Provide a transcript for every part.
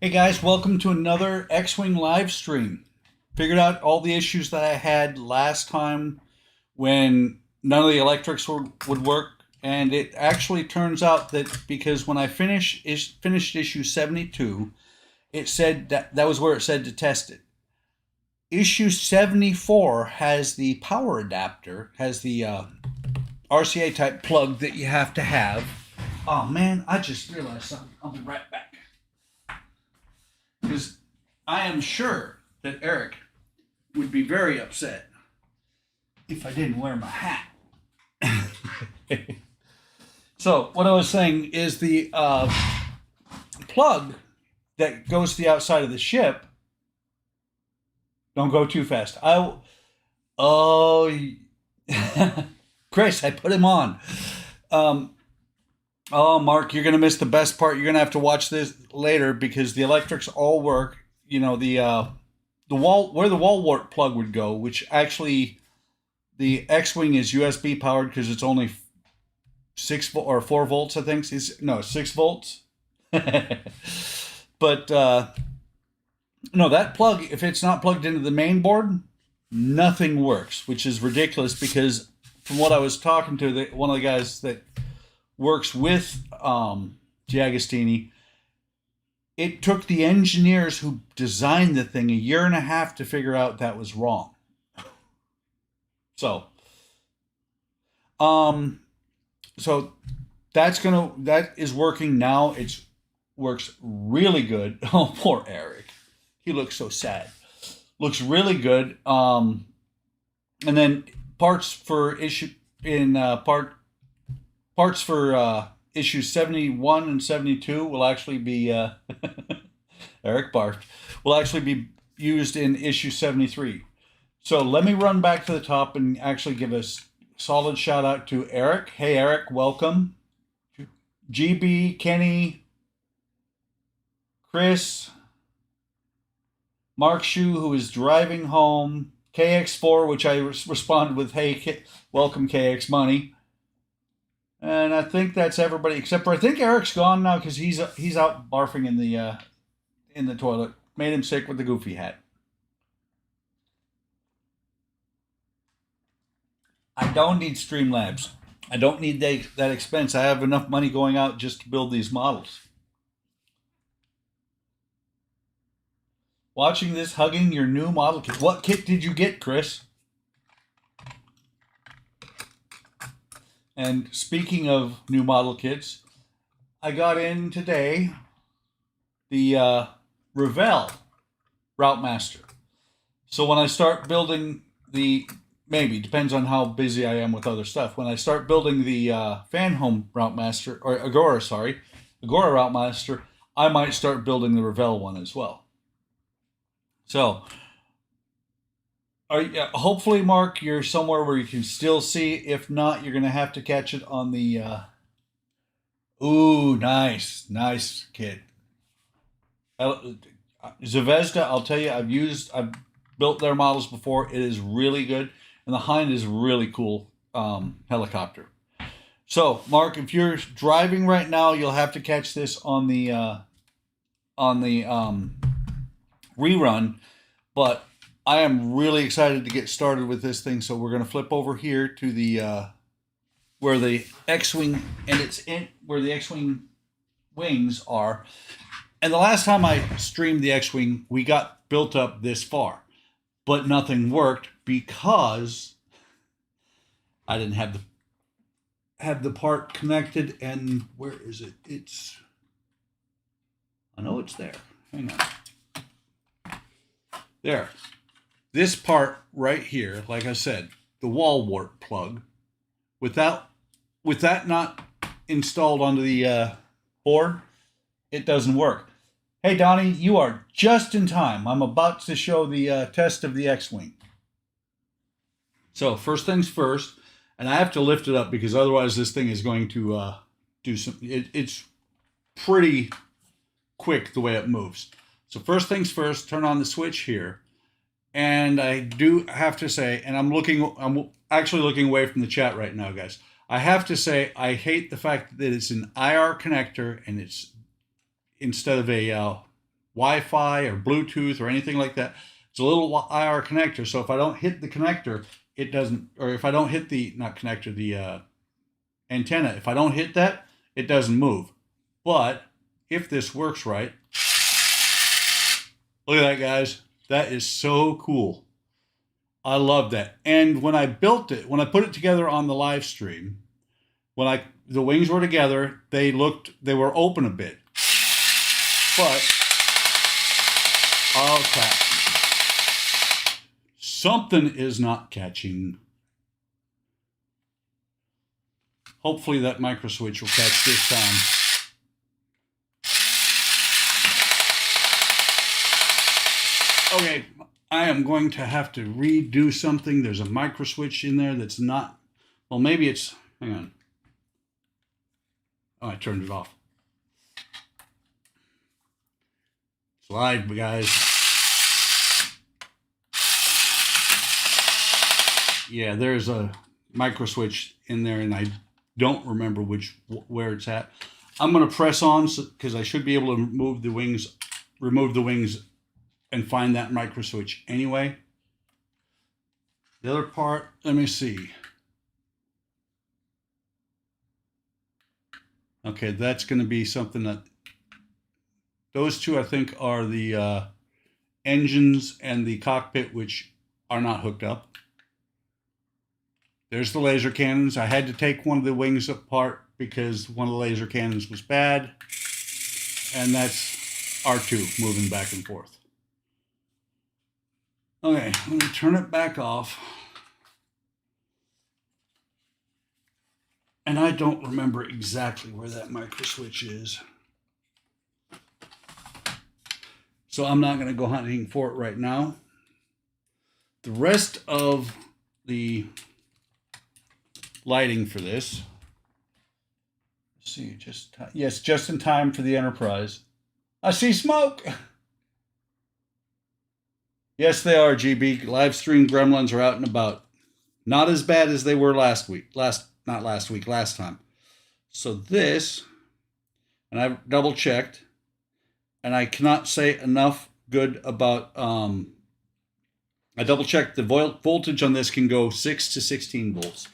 Hey guys, welcome to another X-Wing live stream. Figured out all the issues that I had last time when none of the electrics would work, and it actually turns out that because when I finished issue 72, it said that was where it said to test it. Issue 74 has the power adapter, has the RCA type plug that you have to have. Oh man, I just realized something. I'll be right back. Because I am sure that Eric would be very upset if I didn't wear my hat. So what I was saying is the plug that goes to the outside of the ship. Don't go too fast. Oh, Chris, I put him on. Oh, Mark, you're gonna miss the best part. You're gonna have to watch this later because the electrics all work. You know the wall where the wall wart plug would go, which actually the X-wing is USB powered because it's only 4 volts. I think it's no 6 volts. But no, that plug, if it's not plugged into the main board, nothing works, which is ridiculous because from what I was talking to one of the guys that works with DeAgostini, it took the engineers who designed the thing a year and a half to figure out that was wrong. So, um, so that is working now. It works really good. Oh, poor Eric. He looks so sad. Looks really good. And then parts for issue in parts for issues 71 and 72 will actually be Eric barked will actually be used in issue 73. So let me run back to the top and actually give a solid shout out to Eric. Hey Eric, welcome. GB, Kenny, Chris, Mark Shu, who is driving home, KX4, which I responded with, hey, welcome KX Money. And I think that's everybody except for I think Eric's gone now because he's out barfing in the toilet. Made him sick with the goofy hat. I don't need Streamlabs. I don't need that expense. I have enough money going out just to build these models. Watching this, hugging your new model kit. What kit did you get, Chris? And speaking of new model kits, I got in today the Revell Route Master. So when I start building maybe, depends on how busy I am with other stuff. When I start building the Fan Home Route Master, or Agora Route Master, I might start building the Revell one as well. So, hopefully, Mark, you're somewhere where you can still see. If not, you're going to have to catch it on the. Ooh, nice kit. Zvezda, I'll tell you, I've built their models before. It is really good, and the Hind is really cool helicopter. So, Mark, if you're driving right now, you'll have to catch this on the rerun. But I am really excited to get started with this thing. So we're going to flip over here to the where the X-wing where the X-wing wings are. And the last time I streamed the X-wing, we got built up this far, but nothing worked because I didn't have the part connected. And where is it? I know it's there. Hang on. There. This part right here, like I said, the wall wart plug, with that not installed onto the board, it doesn't work. Hey Donnie, you are just in time. I'm about to show the test of the X-wing. So first things first, and I have to lift it up because otherwise this thing is going to do some. It's pretty quick the way it moves. So first things first, turn on the switch here. And I do have to say, and I'm actually looking away from the chat right now, guys. I have to say, I hate the fact that it's an IR connector and it's instead of a Wi-Fi or Bluetooth or anything like that. It's a little IR connector. So if I don't hit the connector, it doesn't, or if I don't hit the, not connector, the antenna, if I don't hit that, it doesn't move. But if this works right, look at that, guys. That is so cool. I love that. And when I built it, when I put it together on the live stream, when the wings were together, they were open a bit. But oh crap. Something is not catching. Hopefully that micro switch will catch this time. Okay, I am going to have to redo something. There's a micro switch in there that's not, well, maybe it's, hang on. Oh, I turned it off. It's live, guys. Yeah, there's a micro switch in there, and I don't remember where it's at. I'm going to press on because I should be able to remove the wings and find that micro switch anyway. The other part, let me see. Okay, that's going to be something that, those two I think are the engines and the cockpit, which are not hooked up. There's the laser cannons. I had to take one of the wings apart because one of the laser cannons was bad. And that's R2 moving back and forth. Okay, let me turn it back off. And I don't remember exactly where that micro switch is. So I'm not going to go hunting for it right now. The rest of the lighting for this, let's see, yes, just in time for the Enterprise. I see smoke. Yes, they are, GB. Live stream gremlins are out and about. Not as bad as they were last time. So this, and I double checked, and I cannot say enough good about, I double checked the voltage on this can go 6 to 16 volts.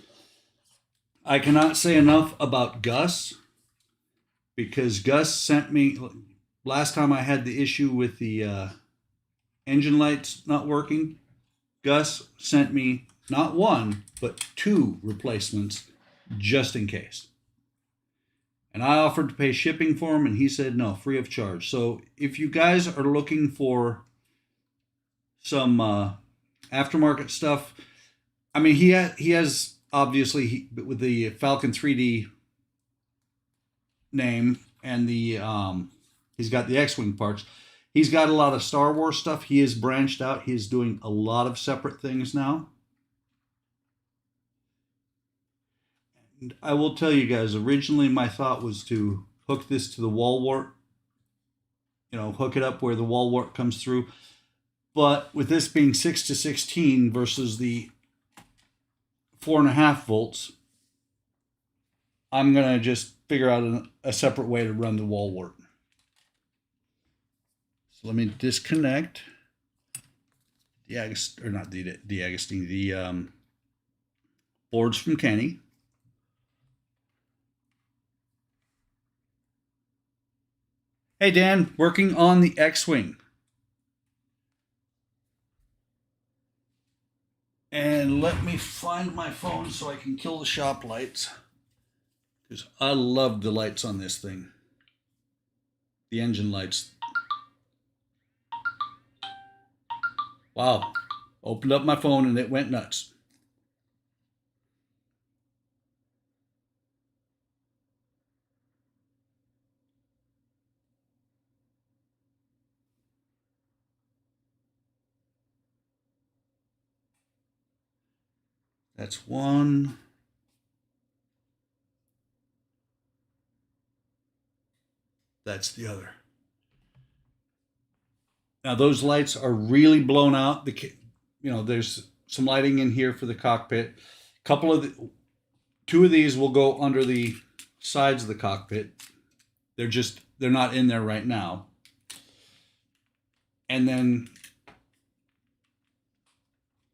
I cannot say enough about Gus, because Gus sent me, last time I had the issue with the engine lights not working, Gus sent me not one, but 2 replacements just in case. And I offered to pay shipping for him, and he said no, free of charge. So if you guys are looking for some aftermarket stuff, I mean, he has obviously, with the Falcon 3D name and the he's got the X-Wing parts. He's got a lot of Star Wars stuff. He is branched out. He is doing a lot of separate things now. And I will tell you guys, originally my thought was to hook this to the wall wart. You know, hook it up where the wall wart comes through. But with this being 6 to 16 versus the 4.5 volts, I'm going to just figure out a separate way to run the wall wart. So let me disconnect the boards from Kenny. Hey Dan, working on the X-Wing. And let me find my phone so I can kill the shop lights, because I love the lights on this thing. The engine lights. Wow. Opened up my phone and it went nuts. That's one. That's the other. Now those lights are really blown out. There's some lighting in here for the cockpit. Two of these will go under the sides of the cockpit. They're not in there right now. And then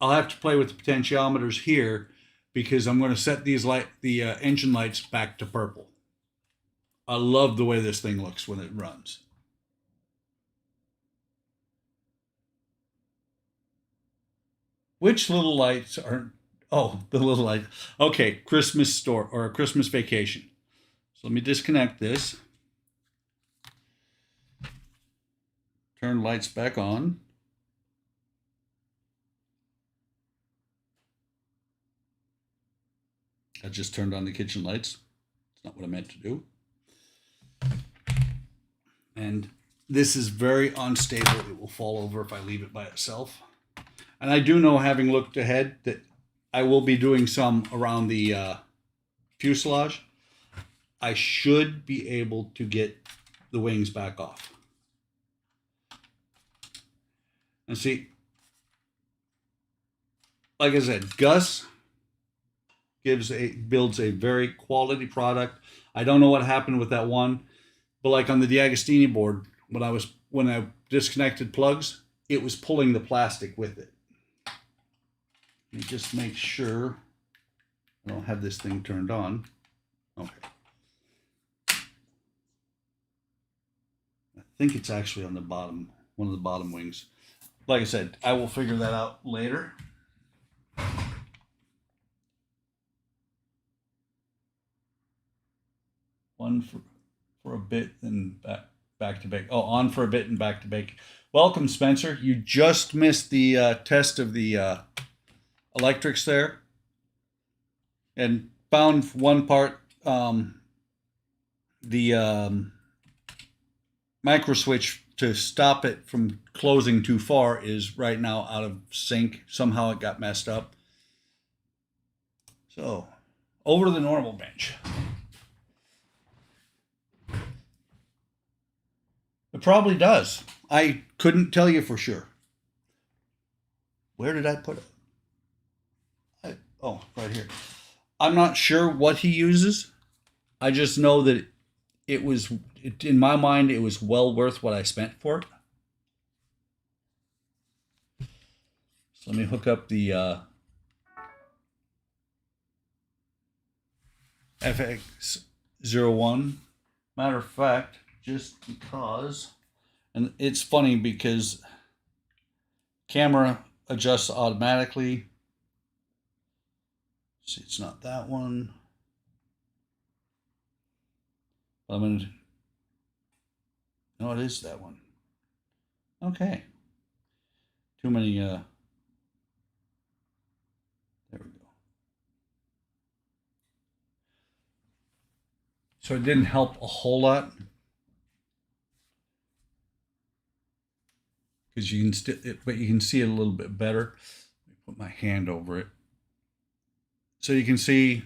I'll have to play with the potentiometers here because I'm going to set these engine lights back to purple. I love the way this thing looks when it runs. Which little lights are, oh, the little light. Okay, Christmas store or a Christmas vacation. So let me disconnect this. Turn lights back on. I just turned on the kitchen lights. It's not what I meant to do. And this is very unstable. It will fall over if I leave it by itself. And I do know, having looked ahead, that I will be doing some around the fuselage. I should be able to get the wings back off. And see, like I said, Gus builds a very quality product. I don't know what happened with that one, but like on the DeAgostini board, when I disconnected plugs, it was pulling the plastic with it. Let me just make sure I don't have this thing turned on. Okay. I think it's actually on the bottom, one of the bottom wings. Like I said, I will figure that out later. On for a bit and back to bake. Oh, on for a bit and back to bake. Welcome, Spencer. You just missed the test of the electrics there, and found one part. The micro switch to stop it from closing too far is right now out of sync. Somehow it got messed up. So, over to the normal bench. It probably does. I couldn't tell you for sure. Where did I put it? Oh, right here. I'm not sure what he uses. I just know that in my mind, it was well worth what I spent for it. So let me hook up the FX01. Matter of fact, just because, and it's funny because camera adjusts automatically. See, it's not that one. No, it is that one. Okay. Too many, there we go. So it didn't help a whole lot. Because you can still, but you can see it a little bit better. Let me put my hand over it. So you can see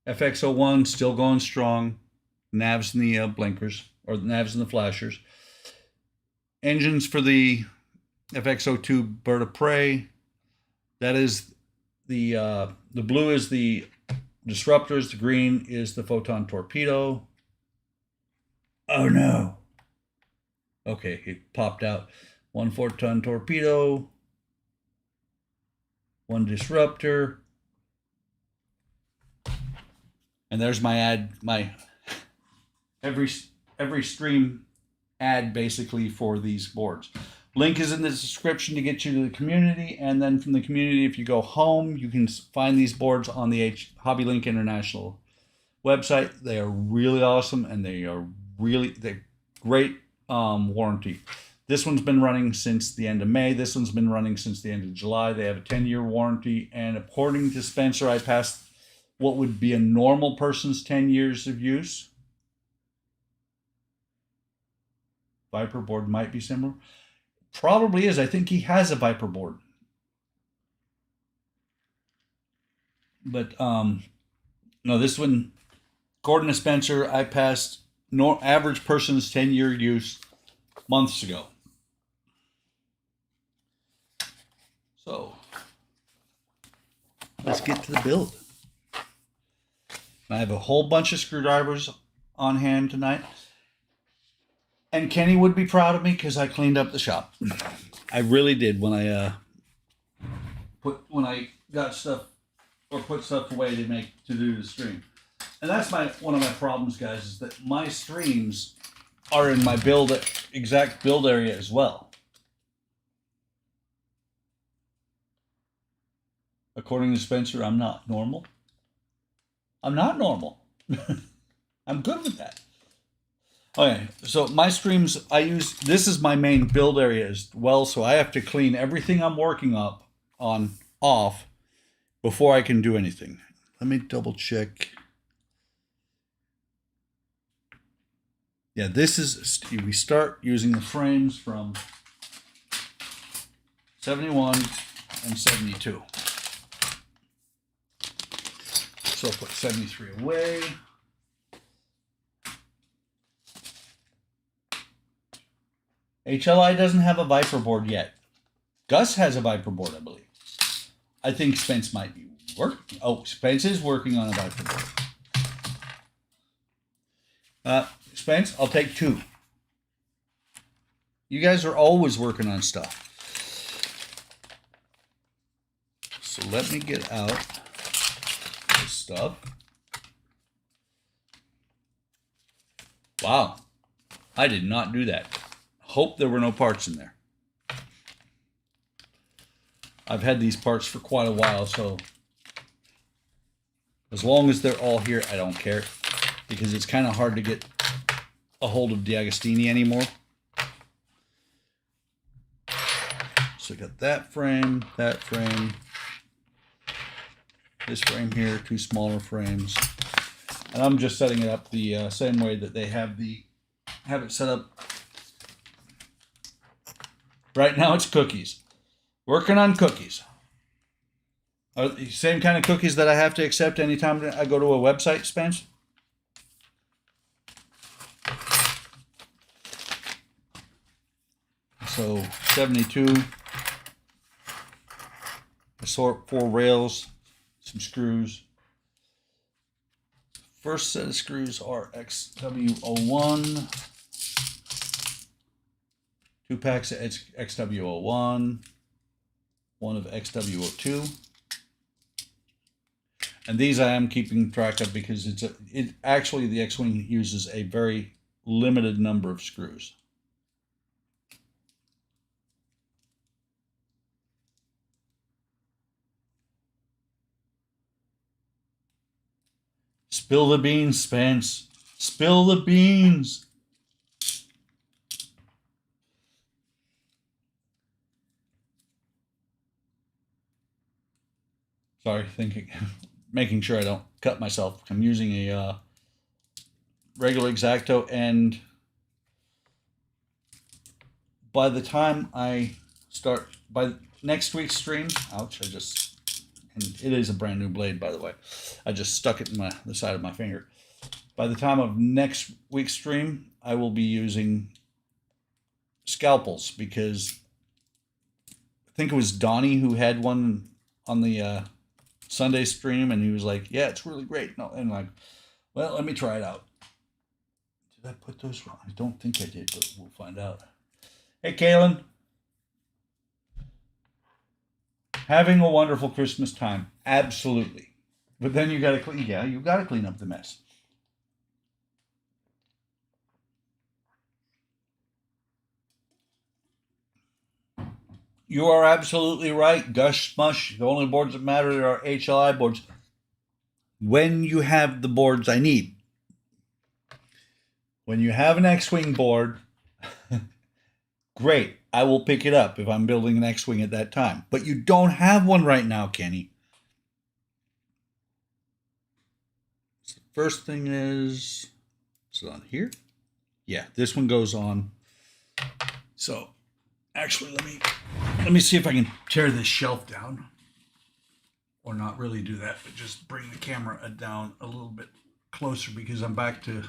FX01 still going strong. Navs in the blinkers, or the navs in the flashers. Engines for the FX02 Bird of Prey. That is the blue is the disruptors. The green is the photon torpedo. Oh no. Okay, it popped out. 1 photon torpedo, 1 disruptor, and there's my ad, my every stream ad basically for these boards. Link is in the description to get you to the community, and then from the community, if you go home, you can find these boards on the HobbyLink International website. They are really awesome, and they're great warranty. This one's been running since the end of May. This one's been running since the end of July. They have a 10-year warranty, and according to Spencer, I passed what would be a normal person's 10 years of use. Viper board might be similar. Probably is. I think he has a Viper board. But no, this one, according to Spencer, I passed average person's 10-year use months ago. So let's get to the build. I have a whole bunch of screwdrivers on hand tonight. And Kenny would be proud of me because I cleaned up the shop. I really did when I got stuff or put stuff away to do the stream. And that's one of my problems, guys, is that my streams are in my exact build area as well. According to Spencer, I'm not normal. I'm not normal. I'm good with that. Okay, so my streams, this is my main build area as well, so I have to clean everything I'm working off before I can do anything. Let me double check. Yeah, we start using the frames from 71 and 72. So I'll put 73 away. HLI doesn't have a Viper board yet. Gus has a Viper board, I believe. I think Spence might be working. Oh, Spence is working on a Viper board. Spence, I'll take 2. You guys are always working on stuff. So let me get out this stuff. Wow. I did not do that. Hope there were no parts in there. I've had these parts for quite a while, so as long as they're all here, I don't care, because it's kind of hard to get a hold of DeAgostini anymore. So I got that frame, this frame here, 2 smaller frames, and I'm just setting it up the same way that they have it set up. Right now it's cookies. Working on cookies. Are the same kind of cookies that I have to accept anytime I go to a website, Spence? So 72. I sort 4 rails, some screws. First set of screws are XW01. 2 packs of XW01, 1 of XW02. And these I am keeping track of because actually the X-Wing uses a very limited number of screws. Spill the beans, Spence. Spill the beans. Sorry, making sure I don't cut myself. I'm using a regular X-Acto, and by the time I start, by next week's stream, ouch, and it is a brand new blade, by the way. I just stuck it in the side of my finger. By the time of next week's stream, I will be using scalpels, because I think it was Donnie who had one on the Sunday stream, and he was like, yeah, it's really great. No, and like, well, let me try it out. Did I put those wrong? I don't think I did, but we'll find out. Hey, Kaylin. Having a wonderful Christmas time. Absolutely. But then you got to clean. Yeah, you got to clean up the mess. You are absolutely right, Gush Smush. The only boards that matter are HLI boards. When you have the boards I need. When you have an X-Wing board, great. I will pick it up if I'm building an X-Wing at that time. But you don't have one right now, Kenny. So the first thing is it on here? Yeah, this one goes on. So actually, let me see if I can tear this shelf down, or not really do that, but just bring the camera down a little bit closer, because I'm back to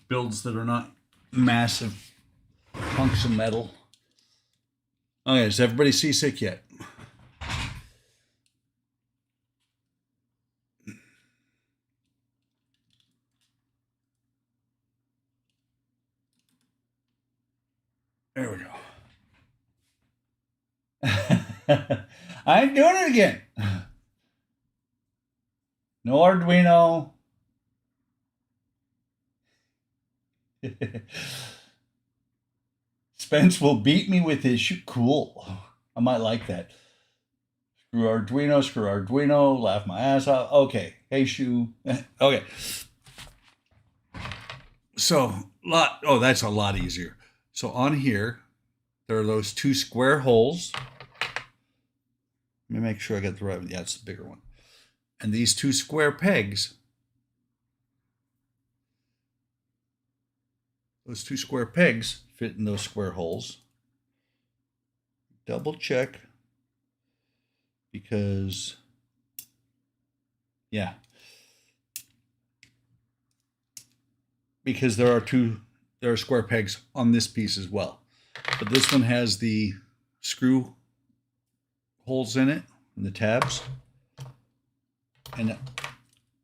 builds that are not massive hunks of metal. Okay, is everybody seasick yet? There we go. I'm doing it again. No Arduino. Spence will beat me with his shoe. Cool. I might like that. Screw Arduino, laugh my ass off. Okay. Hey, shoe. Okay. So, that's a lot easier. So on here, there are those two square holes. Let me make sure I got the right one. Yeah, it's the bigger one. And these two square pegs, those two square pegs fit in those square holes. Double check because, yeah, because there are square pegs on this piece as well. But this one has the screw holes in it and the tabs. And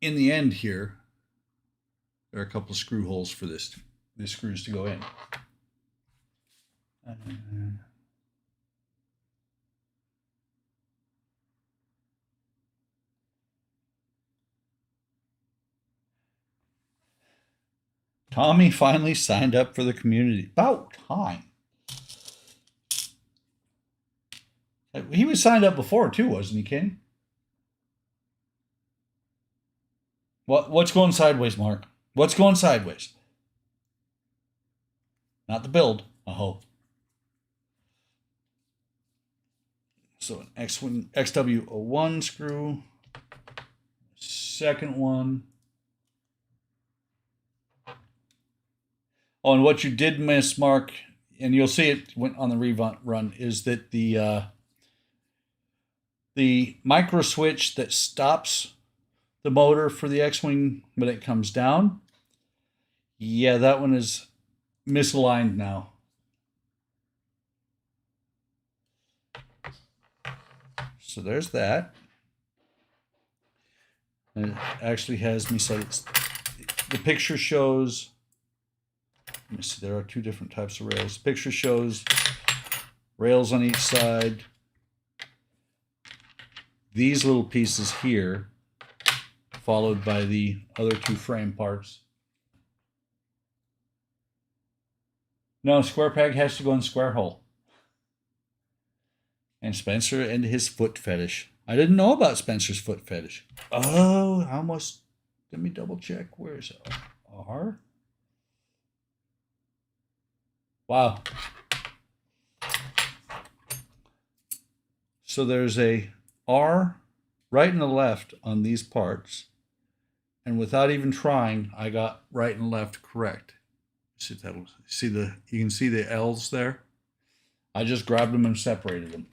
in the end here, there are a couple of screw holes for the screws to go in. Tommy finally signed up for the community. About time. He was signed up before too, wasn't he, Ken? What's going sideways, Mark? What's going sideways? Not the build, I hope. So an XW01 screw. Second one. Oh, and what you did miss, Mark, and you'll see it on the rerun, is that the micro switch that stops the motor for the X-Wing when it comes down, yeah, that one is misaligned now. So there's that. And it actually has me set. The picture shows. Let me see. There are two different types of rails. The picture shows rails on each side. These little pieces here, followed by the other two frame parts. No, square peg has to go in square hole. And Spencer and his foot fetish. I didn't know about Spencer's foot fetish. Oh, I almost. Let me double check. Where's R? Wow. So there's a R right and the left on these parts. And without even trying, I got right and left correct. You can see the L's there. I just grabbed them and separated them.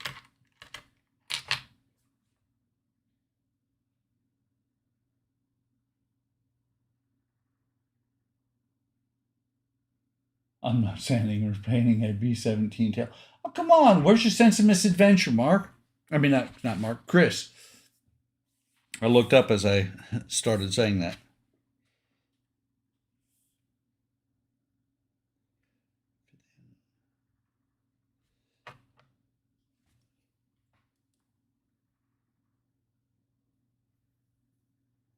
I'm not sanding or painting a B-17 tail. Oh, come on. Where's your sense of misadventure, Mark? I mean, not Mark, Chris. I looked up as I started saying that.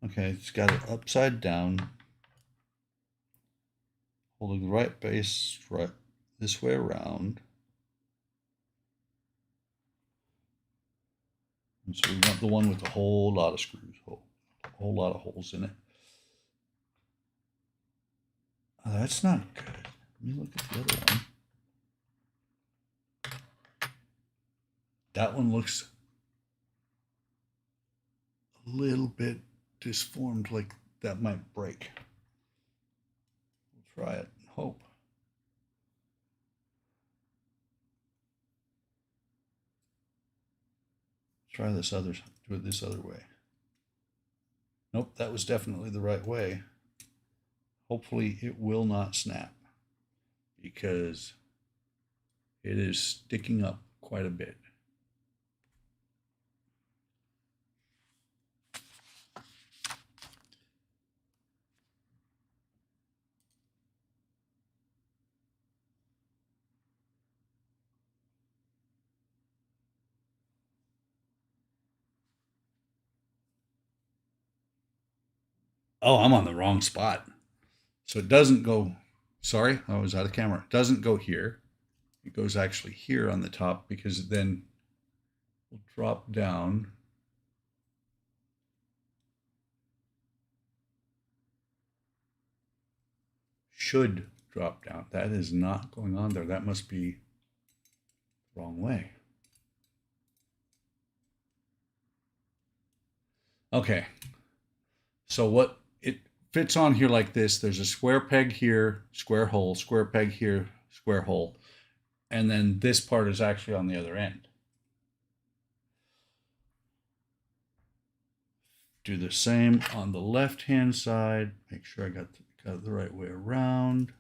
Okay, it's got it upside down. Holding the right base right this way around. And so we want the one with a whole lot of screws, a whole lot of holes in it. Oh, that's not good. Let me look at the other one. That one looks a little bit disformed, like that might break. We'll try it and hope. Try do it this other way. Nope, that was definitely the right way. Hopefully it will not snap because it is sticking up quite a bit. Oh, I'm on the wrong spot. So it doesn't go, sorry, I was out of camera. It doesn't go here. It goes actually here on the top because then we'll drop down. Should drop down. That is not going on there. That must be the wrong way. Okay. So what it fits on here like this. There's a square peg here, square hole, square peg here, square hole. And then this part is actually on the other end. Do the same on the left-hand side. Make sure I got it the right way around.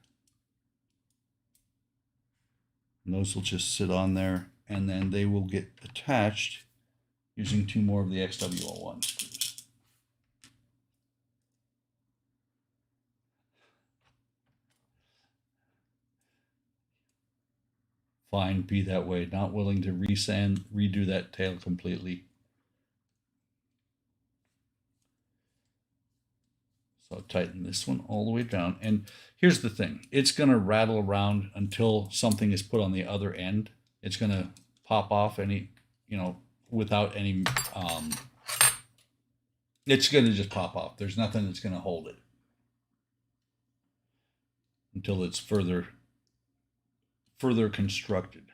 And those will just sit on there, and then they will get attached using 2 more of the XW01 screws. Fine, be that way. Not willing to redo that tail completely. So tighten this one all the way down. And here's the thing. It's going to rattle around until something is put on the other end. It's going to pop off without any, it's going to just pop off. There's nothing that's going to hold it until it's further constructed.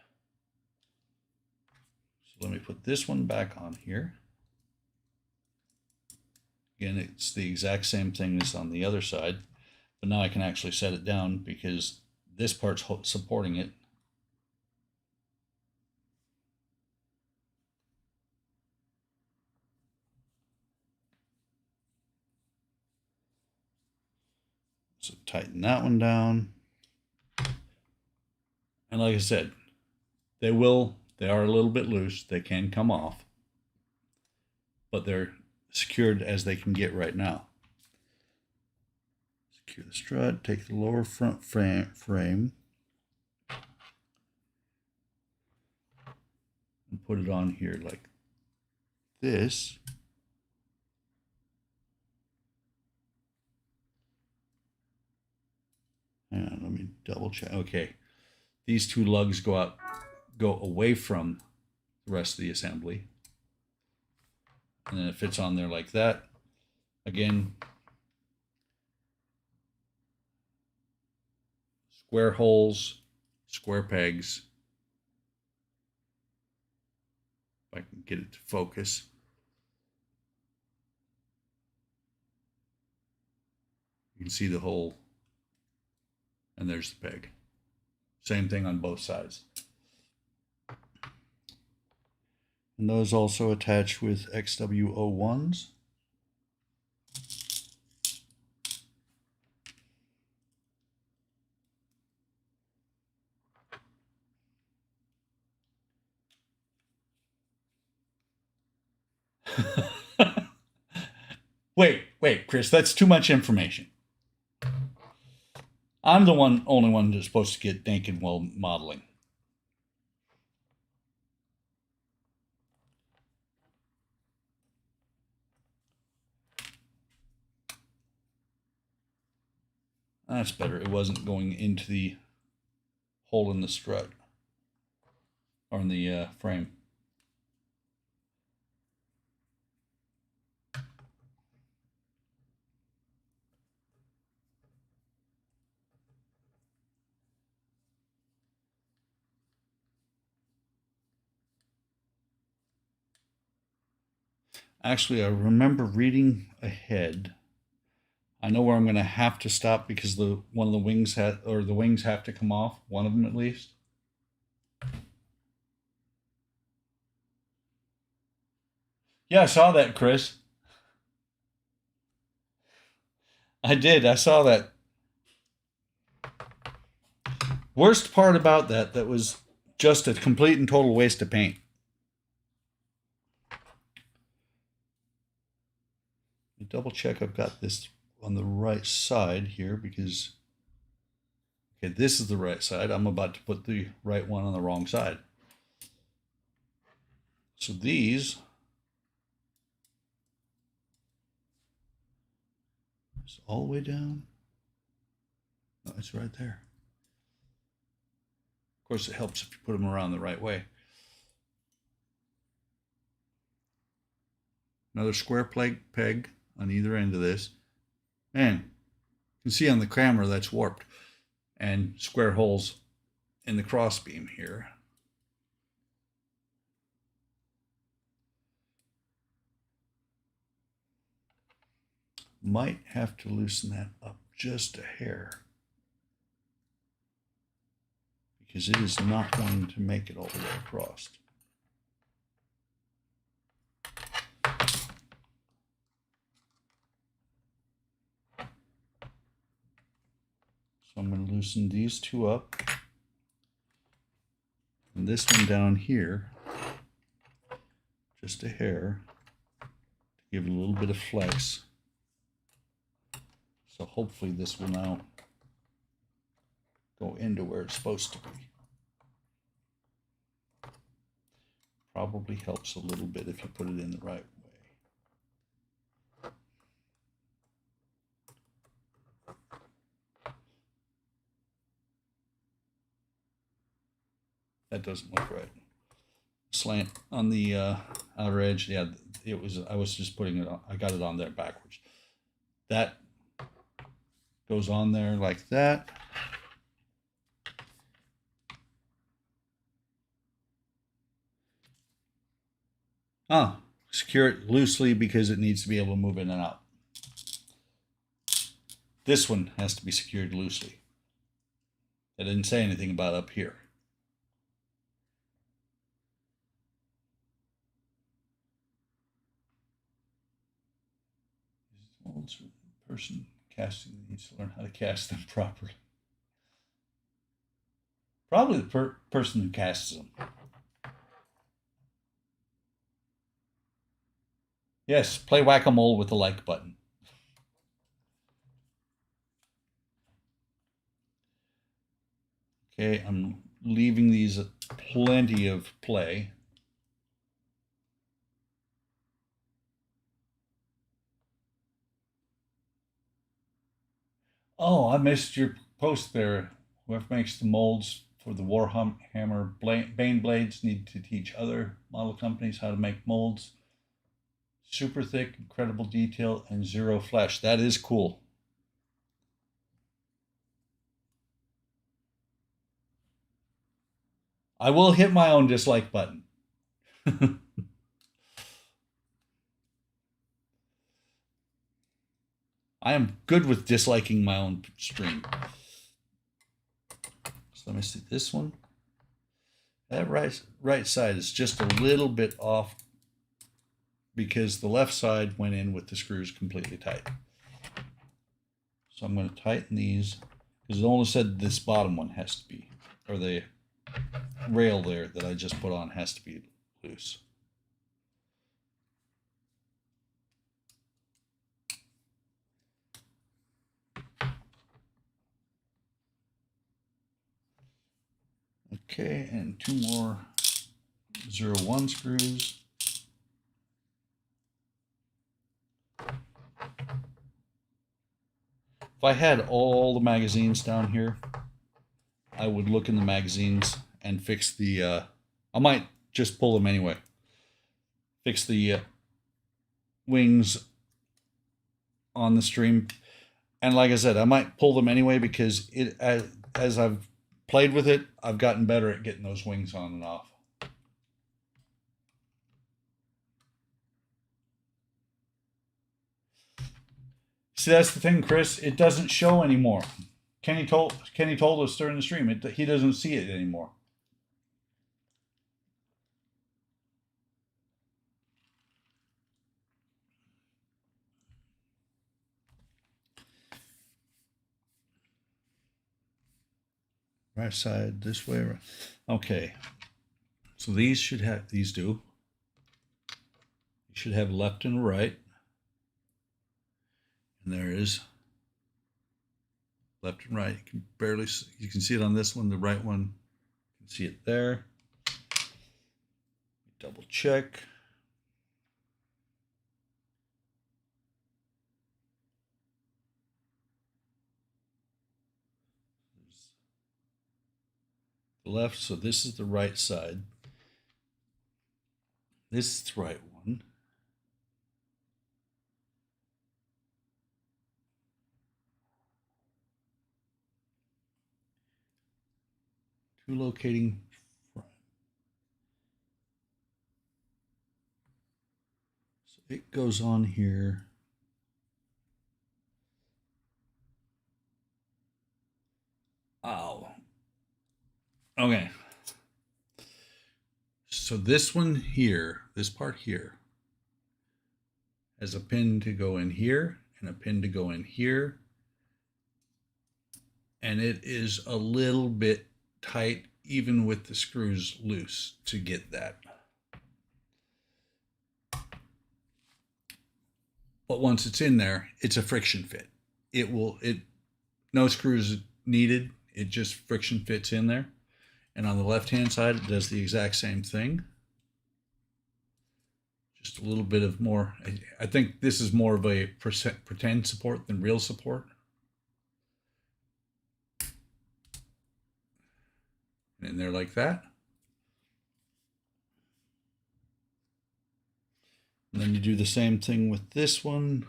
So let me put this one back on here. Again, it's the exact same thing as on the other side, but now I can actually set it down because this part's supporting it. So tighten that one down. And like I said, they are a little bit loose. They can come off, but they're secured as they can get right now. Secure the strut, take the lower front frame and put it on here like this. Hang on, let me double check. Okay, these 2 lugs go away from the rest of the assembly. And then it fits on there like that. Again, square holes, square pegs. If I can get it to focus. You can see the hole. And there's the peg. Same thing on both sides. And those also attach with XW01s. Wait, Chris, that's too much information. I'm the only one that's supposed to get naked while modeling. That's better. It wasn't going into the hole in the strut or in the frame. Actually, I remember reading ahead. I know where I'm going to have to stop because the wings have to come off. One of them at least. Yeah, I saw that, Chris. I did. I saw that. Worst part about that was just a complete and total waste of paint. Double check I've got this on the right side here because, okay, this is the right side. I'm about to put the right one on the wrong side. So these It's all the way down. No, it's right there. Of course, it helps if you put them around the right way. Another square peg on either end of this. And you can see on the camera that's warped. And square holes in the crossbeam here. Might have to loosen that up just a hair, because it is not going to make it all the way across. So I'm going to loosen these two up. And this one down here, just a hair, to give it a little bit of flex. So hopefully this will now go into where it's supposed to be. Probably helps a little bit if you put it in the right way. That doesn't look right. Slant on the outer edge. Yeah, it was. I was just putting it on. I got it on there backwards. That goes on there like that. Secure it loosely because it needs to be able to move in and out. This one has to be secured loosely. I didn't say anything about up here. Molds, person casting needs to learn how to cast them properly. Probably the person who casts them. Yes, play whack-a-mole with the like button. Okay, I'm leaving these plenty of play. Oh, I missed your post there. Whoever makes the molds for the Warhammer Bane blades need to teach other model companies how to make molds. Super thick, incredible detail, and zero flesh. That is cool. I will hit my own dislike button. I am good with disliking my own stream. So let me see this one. That right side is just a little bit off because the left side went in with the screws completely tight. So I'm going to tighten these because it only said this bottom one has to be, or the rail there that I just put on has to be loose. Okay, and two more 0-1 screws. If I had all the magazines down here, I would look in the magazines and fix the, I might just pull them anyway. Fix the wings on the stream. And like I said, I might pull them anyway because it, as I've played with it, I've gotten better at getting those wings on and off. See, that's the thing, Chris. It doesn't show anymore. Kenny told us during the stream he doesn't see it anymore. Right side this way. Right. Okay. So these should have, these do. You should have left and right. And there is left and right. You can barely, you can see it on this one. The right one, you can see it there. Double check. left, so this is the right side. This is the right one. Two locating front. So it goes on here. Oh. Okay. So this one here, this part here, has a pin to go in here and a pin to go in here. And it is a little bit tight, even with the screws loose, to get that. But once it's in there, it's a friction fit. No screws needed. It just friction fits in there. And on the left-hand side, it does the exact same thing. Just a little bit of more. I think this is more of a pretend support than real support. And in there like that. And then you do the same thing with this one.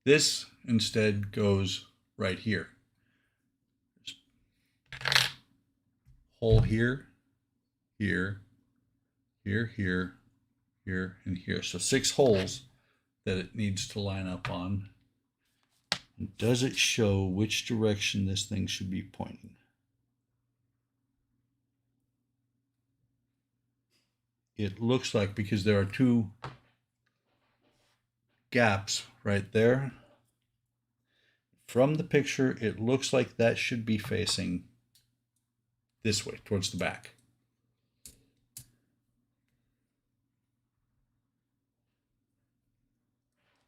This instead goes right here. Hole here, here, here, here, here, and here. So 6 holes that it needs to line up on. And does it show which direction this thing should be pointing? It looks like, because there are 2 gaps right there. From the picture, it looks like that should be facing this way, towards the back.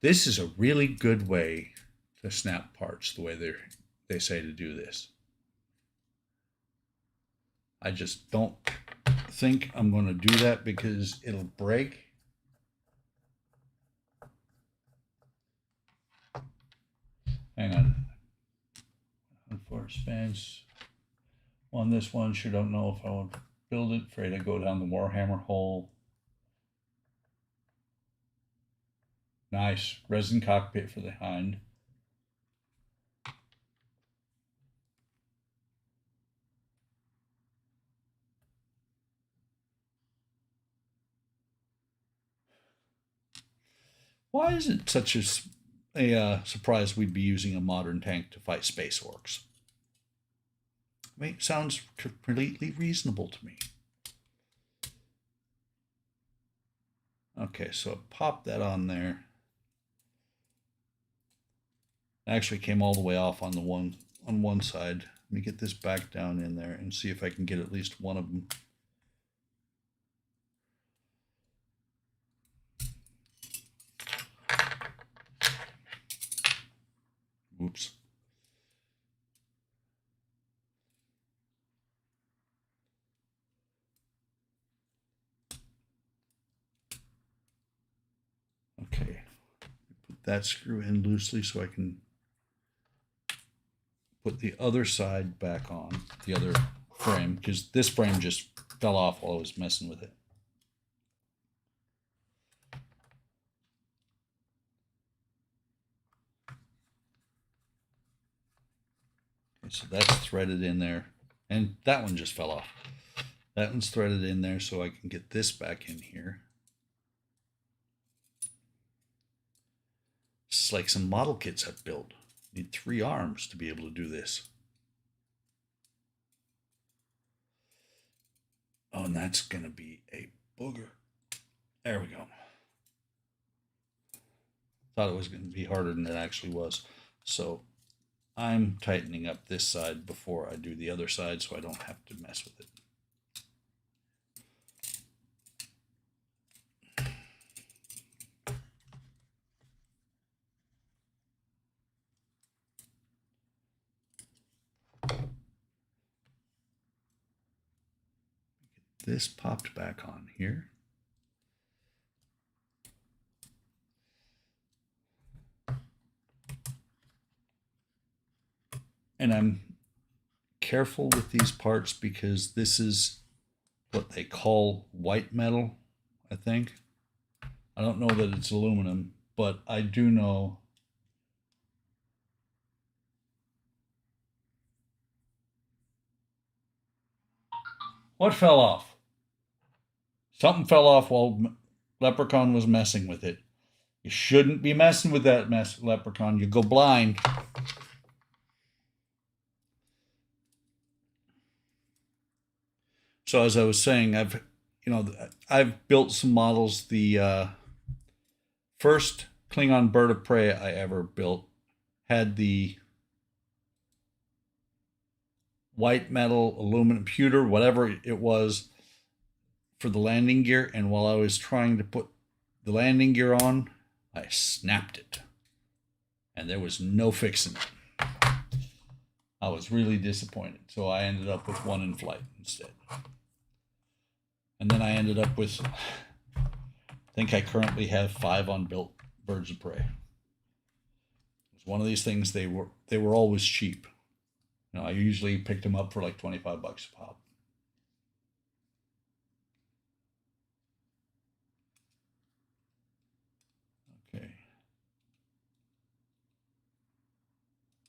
This is a really good way to snap parts, the way they say to do this. I just don't think I'm going to do that because it'll break. Hang on. Unforced fence. On this one, sure don't know if I want to build it. Afraid I go down the Warhammer hole. Nice. Resin cockpit for the hind. Why is it such a surprise we'd be using a modern tank to fight space orcs? I mean, it sounds completely reasonable to me. Okay, so pop that on there. It actually came all the way off on one side. Let me get this back down in there and see if I can get at least one of them. Oops. Okay. Put that screw in loosely so I can put the other side back on, the other frame, because this frame just fell off while I was messing with it. Okay, so that's threaded in there, and that one just fell off. That one's threaded in there so I can get this back in here. It's like some model kits I've built. Need 3 arms to be able to do this. Oh, and that's going to be a booger. There we go. Thought it was going to be harder than it actually was. So I'm tightening up this side before I do the other side so I don't have to mess with it. Get this popped back on here. And I'm careful with these parts because this is what they call white metal, I think. I don't know that it's aluminum, but I do know what fell off. Something fell off while Leprechaun was messing with it. You shouldn't be messing with that Leprechaun. You go blind. So as I was saying, I've built some models. The first Klingon bird of prey I ever built had the white metal, aluminum, pewter, whatever it was, for the landing gear. And while I was trying to put the landing gear on, I snapped it. And there was no fixing it. I was really disappointed. So I ended up with one in flight instead. And then I ended up with, I think I currently have 5 unbuilt birds of prey. It's one of these things, they were always cheap. I usually picked them up for like $25 a pop. Okay.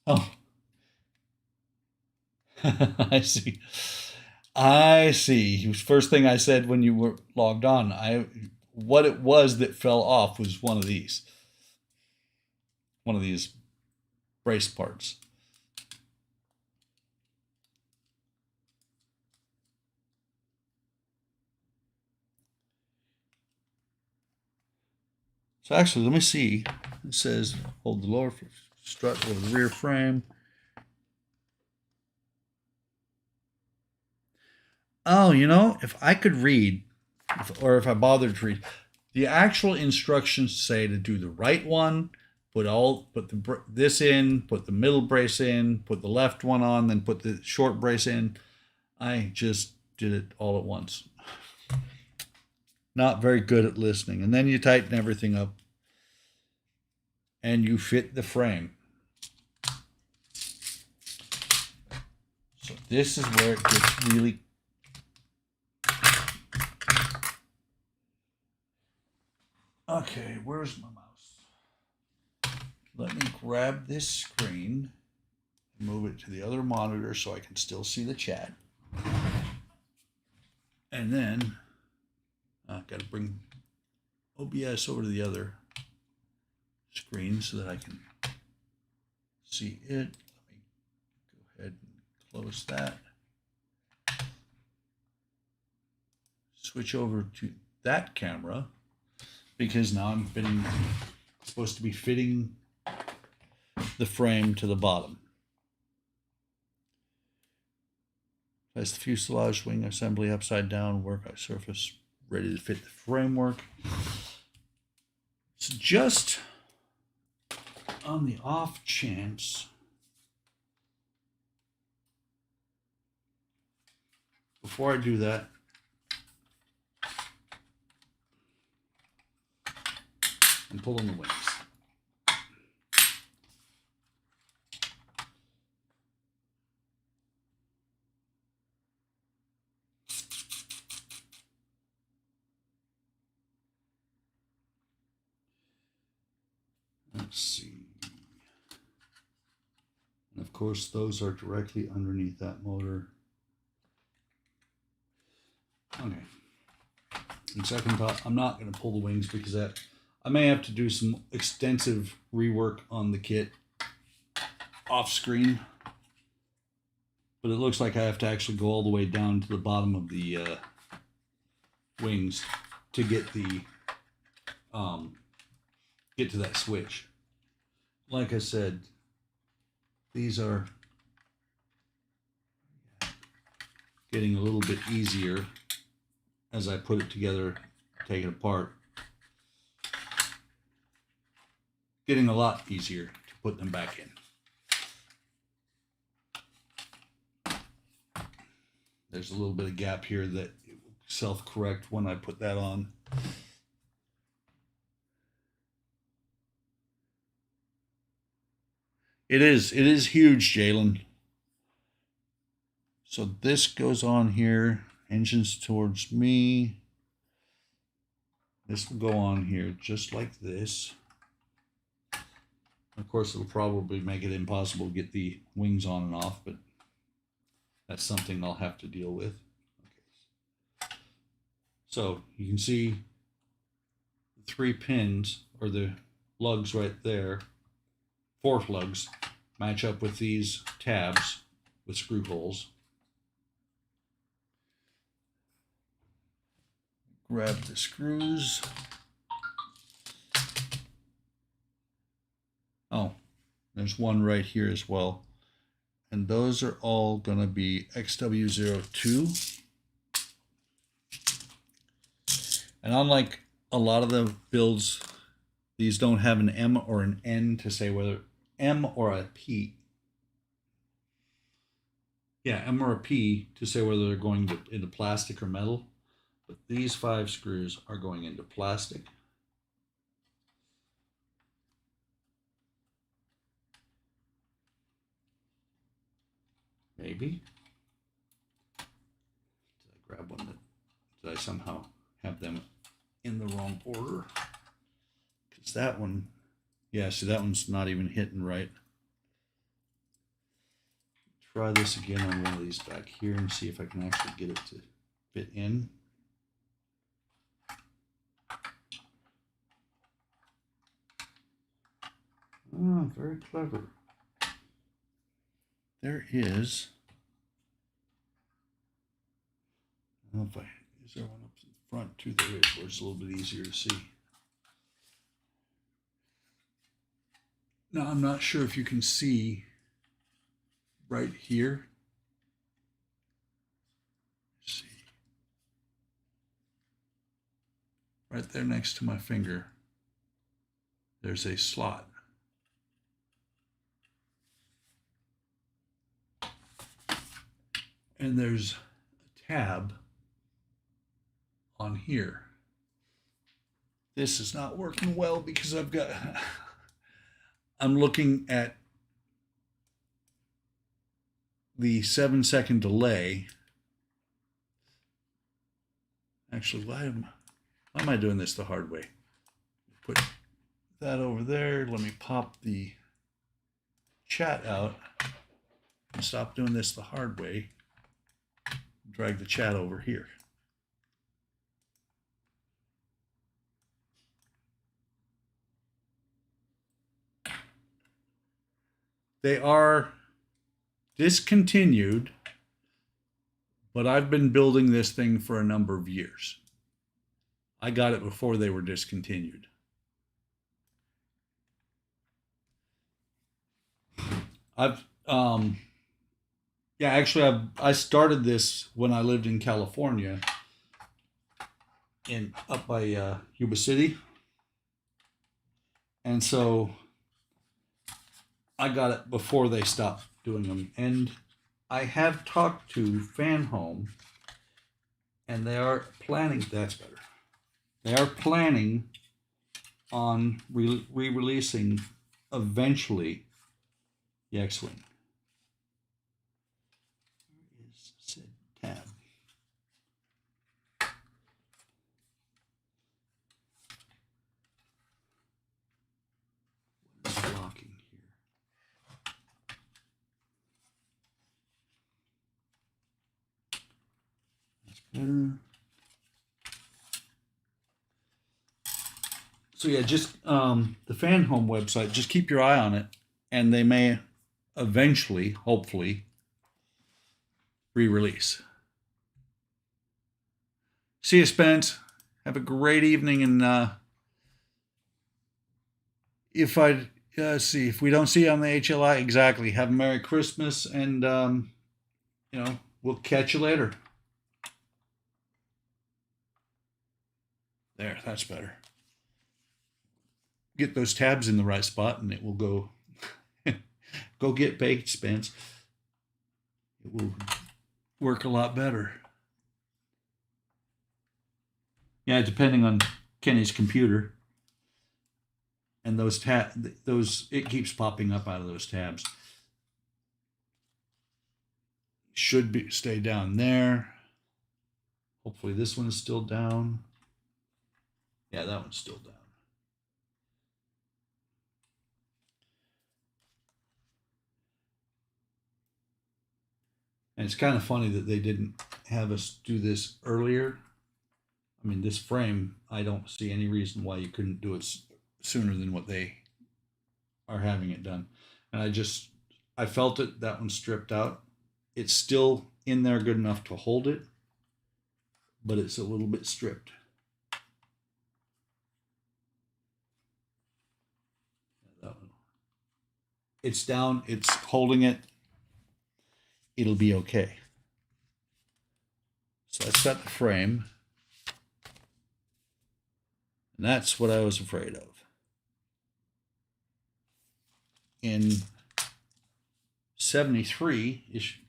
Oh. I see. I see. First thing I said when you were logged on, what it was that fell off was one of these brace parts. So actually, let me see. It says hold the lower strut over the rear frame. Oh, if I could read, or if I bothered to read, the actual instructions say to do the right one, put this in, put the middle brace in, put the left one on, then put the short brace in. I just did it all at once. Not very good at listening. And then you tighten everything up and you fit the frame. So this is where it gets really okay. Where's my mouse? Let me grab this screen, move it to the other monitor so I can still see the chat. And then I've got to bring OBS over to the other screen so that I can see it. Let me go ahead and close that. Switch over to that camera because now I'm supposed to be fitting the frame to the bottom. Place the fuselage wing assembly upside down, work surface ready to fit the framework. So just on the off chance, before I do that, I'm pulling the wings. Let's see. And of course, those are directly underneath that motor. Okay. And second thought, I'm not going to pull the wings because I may have to do some extensive rework on the kit off screen. But it looks like I have to actually go all the way down to the bottom of the wings to get to that switch. Like I said, these are getting a little bit easier as I put it together, take it apart. Getting a lot easier to put them back in. There's a little bit of gap here that it will self-correct when I put that on. It is huge, Jalen. So this goes on here, engines towards me. This will go on here just like this. Of course, it'll probably make it impossible to get the wings on and off, but that's something I'll have to deal with. Okay. So you can see the 3 pins, or the lugs right there, 4 lugs, match up with these tabs with screw holes. Grab the screws. Oh, there's one right here as well. And those are all going to be XW02. And unlike a lot of the builds, these don't have an M or an N to say whether M or a P. Yeah, M or a P to say whether they're going into plastic or metal. But these 5 screws are going into plastic. Maybe. Did I grab one did I somehow have them in the wrong order? Because that one, yeah, see that one's not even hitting right. Try this again on one of these back here and see if I can actually get it to fit in. Oh, very clever. There is. I don't know if is there one up in front too? There is, where it's a little bit easier to see. Now, I'm not sure if you can see right here. Let's see. Right there next to my finger, there's a slot. And there's a tab on here. This is not working well because I'm looking at the 7-second delay. Actually, why am I doing this the hard way? Put that over there. Let me pop the chat out and stop doing this the hard way. Drag the chat over here. They are discontinued, but I've been building this thing for a number of years. I got it before they were discontinued. I started this when I lived in California, up by Yuba City, and so I got it before they stopped doing them. And I have talked to Fan Home, and they are planning. That's better. They are planning on re-releasing eventually the X-Wing. Where is said tab? What is blocking here? That's better. So yeah, just the Fan Home website, just keep your eye on it, and they may eventually, hopefully, re-release. See you, Spence. Have a great evening, and if we don't see you on the HLI, exactly, have a Merry Christmas, and we'll catch you later. There, that's better. Get those tabs in the right spot, and it will go. Go get baked, Spence. It will work a lot better. Yeah, depending on Kenny's computer. And it keeps popping up out of those tabs. should be stay down there. Hopefully this one is still down. Yeah, that one's still down. And it's kind of funny that they didn't have us do this earlier. I mean, this frame, I don't see any reason why you couldn't do it sooner than what they are having it done. And I felt it, that one stripped out. It's still in there good enough to hold it, but it's a little bit stripped. It's down, it's holding it. It'll be okay. So that's got the frame. And that's what I was afraid of. In 73 ish,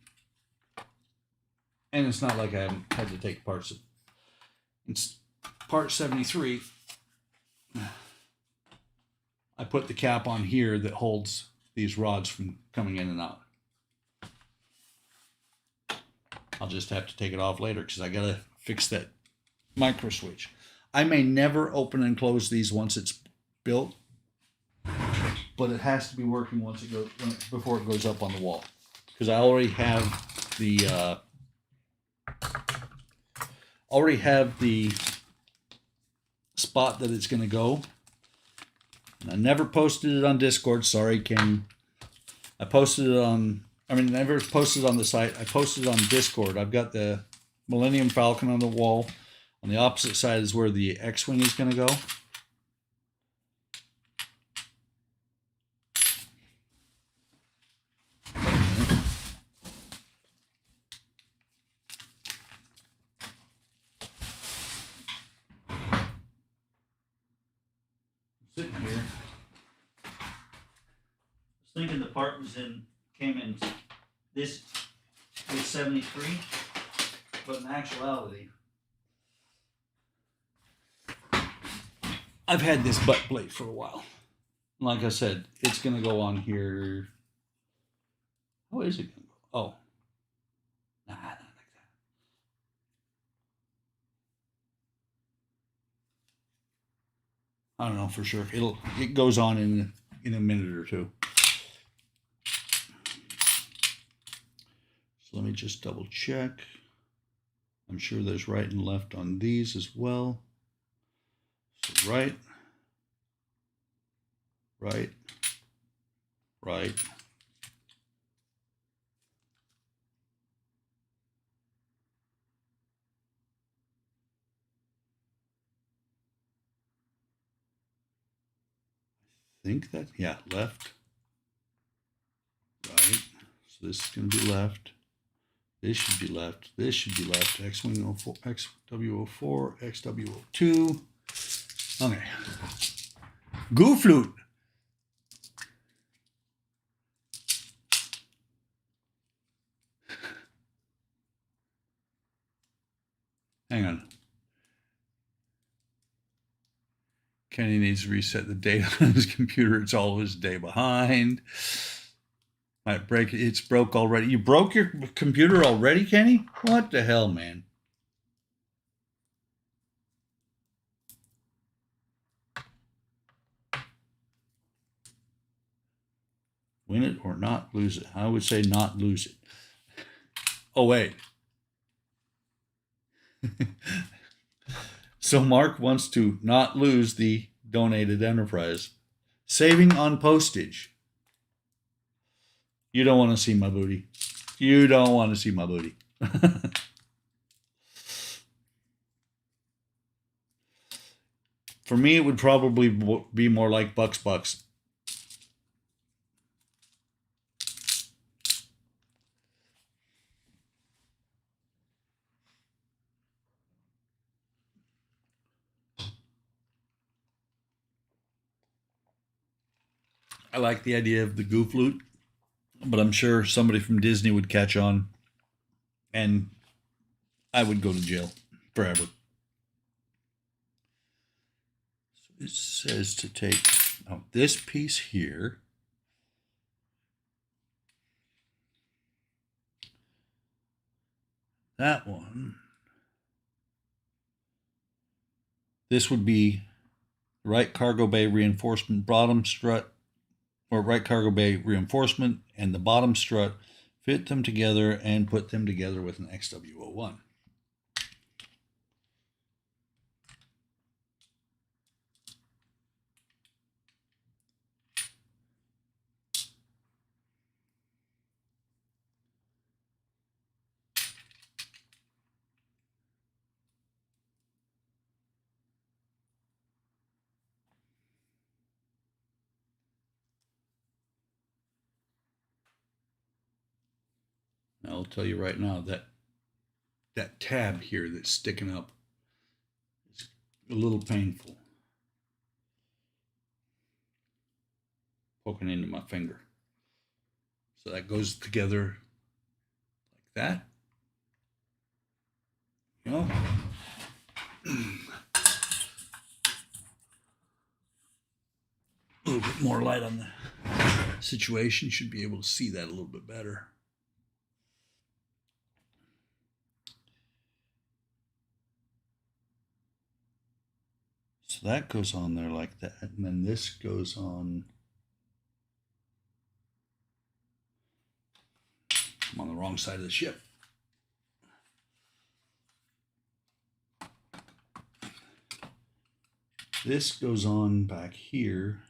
and it's not like I had to take parts of it's part 73. I put the cap on here that holds these rods from coming in and out. I'll just have to take it off later because I gotta fix that micro switch. I may never open and close these once it's built, but it has to be working once it goes before it goes up on the wall, because I already have the spot that it's going to go. And I never posted it on Discord. Sorry, Ken. I posted it on. I mean, never posted it on the site. I posted it on Discord. I've got the Millennium Falcon on the wall. On the opposite side is where the X-Wing is going to go. Sitting here. I was thinking the part came in this was 73, but in actuality, I've had this butt plate for a while. Like I said, it's going to go on here. How is it going to go? Oh. Nah, not like that. I don't know for sure. It goes on in a minute or two. So let me just double check. I'm sure there's right and left on these as well. So right, right, right. I think that, yeah, left, right. So this is going to be left. This should be left. This should be left. X-Wing 04, XW04, XW02. Okay. Goo flute. Hang on. Kenny needs to reset the date on his computer. It's always a day behind. Might break it. It's broke already. You broke your computer already, Kenny? What the hell, man? Win it or not lose it. I would say not lose it. Oh, wait. So Mark wants to not lose the donated enterprise. Saving on postage. You don't want to see my booty. You don't want to see my booty. For me, it would probably be more like bucks. I like the idea of the goo flute, but I'm sure somebody from Disney would catch on and I would go to jail forever. So it says to take out this piece here. that one. This would be right cargo bay reinforcement bottom strut, or right cargo bay reinforcement and the bottom strut. Fit them together and put them together with an XW01. I'll tell you right now that that tab here that's sticking up is a little painful. Poking into my finger. So that goes together like that. You know? A little bit more light on the situation. You should be able to see that a little bit better. So that goes on there like that, and then this goes on. I'm on the wrong side of the ship. This goes on back here.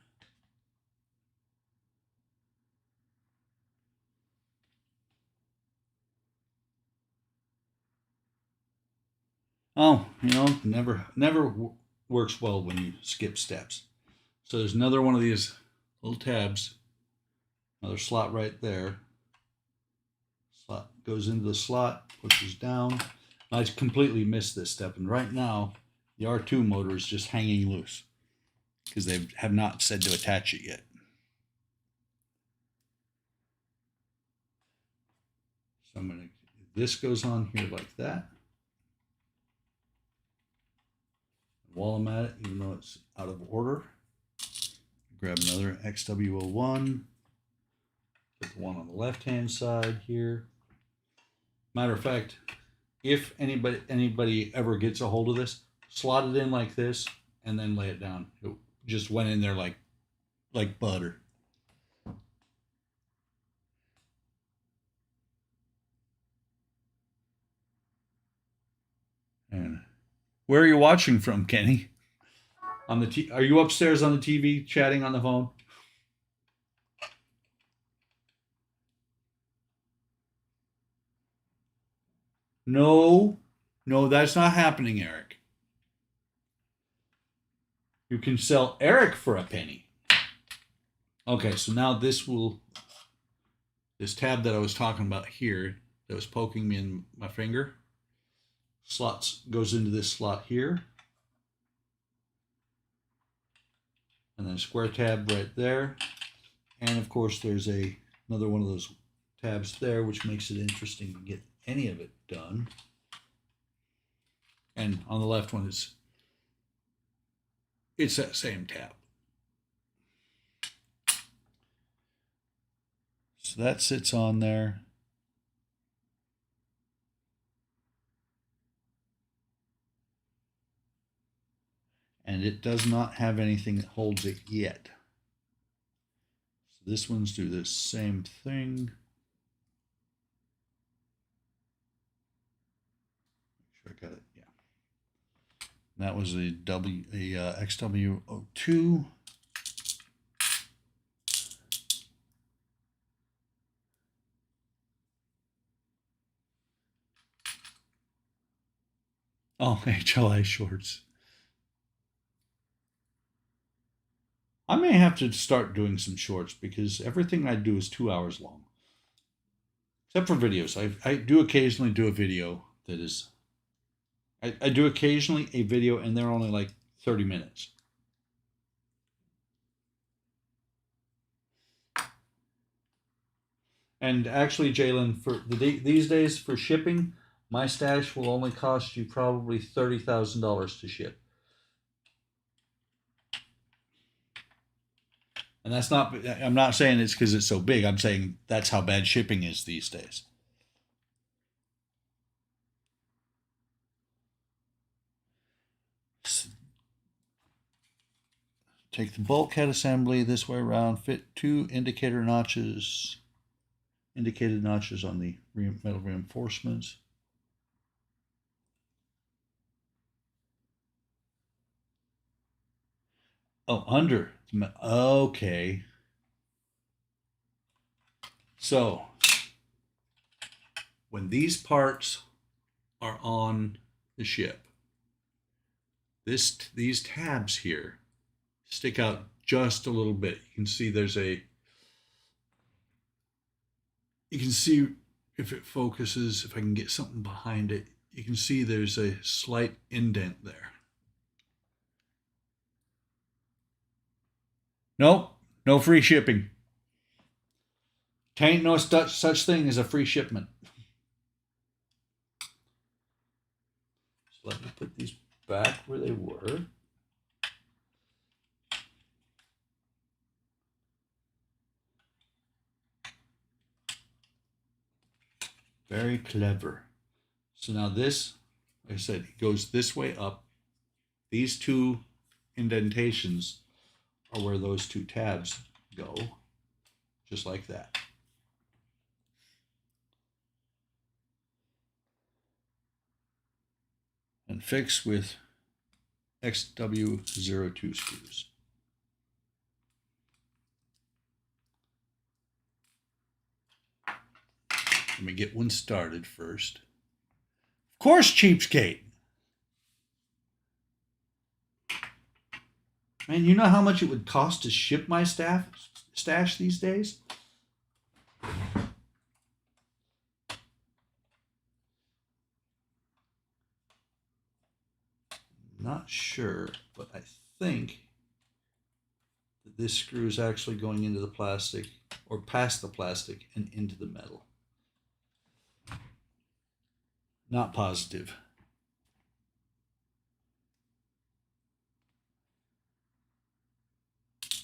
Oh, you know, never works well when you skip steps. So there's another one of these little tabs, another slot right there. Slot goes into the slot, pushes down. I completely missed this step, and right now the R2 motor is just hanging loose because they have not said to attach it yet. So I'm going to, this goes on here like that. While I'm at it, even though it's out of order, grab another XW01, put the one on the left-hand side here. Matter of fact, if anybody ever gets a hold of this, slot it in like this and then lay it down. It just went in there like butter. And where are you watching from, Kenny? On the are you upstairs on the TV chatting on the phone? No, that's not happening, Eric. You can sell Eric for a penny. Okay, so now this tab that I was talking about here that was poking me in my finger, slots goes into this slot here. And then a square tab right there. And of course there's another one of those tabs there, which makes it interesting to get any of it done. And on the left one it's that same tab. So that sits on there. And it does not have anything that holds it yet. So this one's do the same thing. Make sure I got it. Yeah. And that was a XW02. Oh, HLI shorts. I may have to start doing some shorts because everything I do is 2 hours long. Except for videos. I do occasionally do a video that is... I do occasionally a video and they're only like 30 minutes. And actually, Jalen, for these days for shipping, my stash will only cost you probably $30,000 to ship. And that's not, I'm not saying it's because it's so big. I'm saying that's how bad shipping is these days. take the bulkhead assembly this way around, fit 2 indicated notches on the metal reinforcements. Oh, under. Okay. So, when these parts are on the ship, these tabs here stick out just a little bit. You can see you can see if it focuses, if I can get something behind it, you can see there's a slight indent there. Nope, no free shipping. Tain't no such thing as a free shipment. So let me put these back where they were. Very clever. So now this, like I said, it goes this way up. These 2 indentations are where those 2 tabs go, just like that. And fix with XW02 screws. Let me get one started first. Of course, cheapskate. Man, you know how much it would cost to ship my stash these days? Not sure, but I think that this screw is actually going into the plastic, or past the plastic and into the metal. Not positive. Do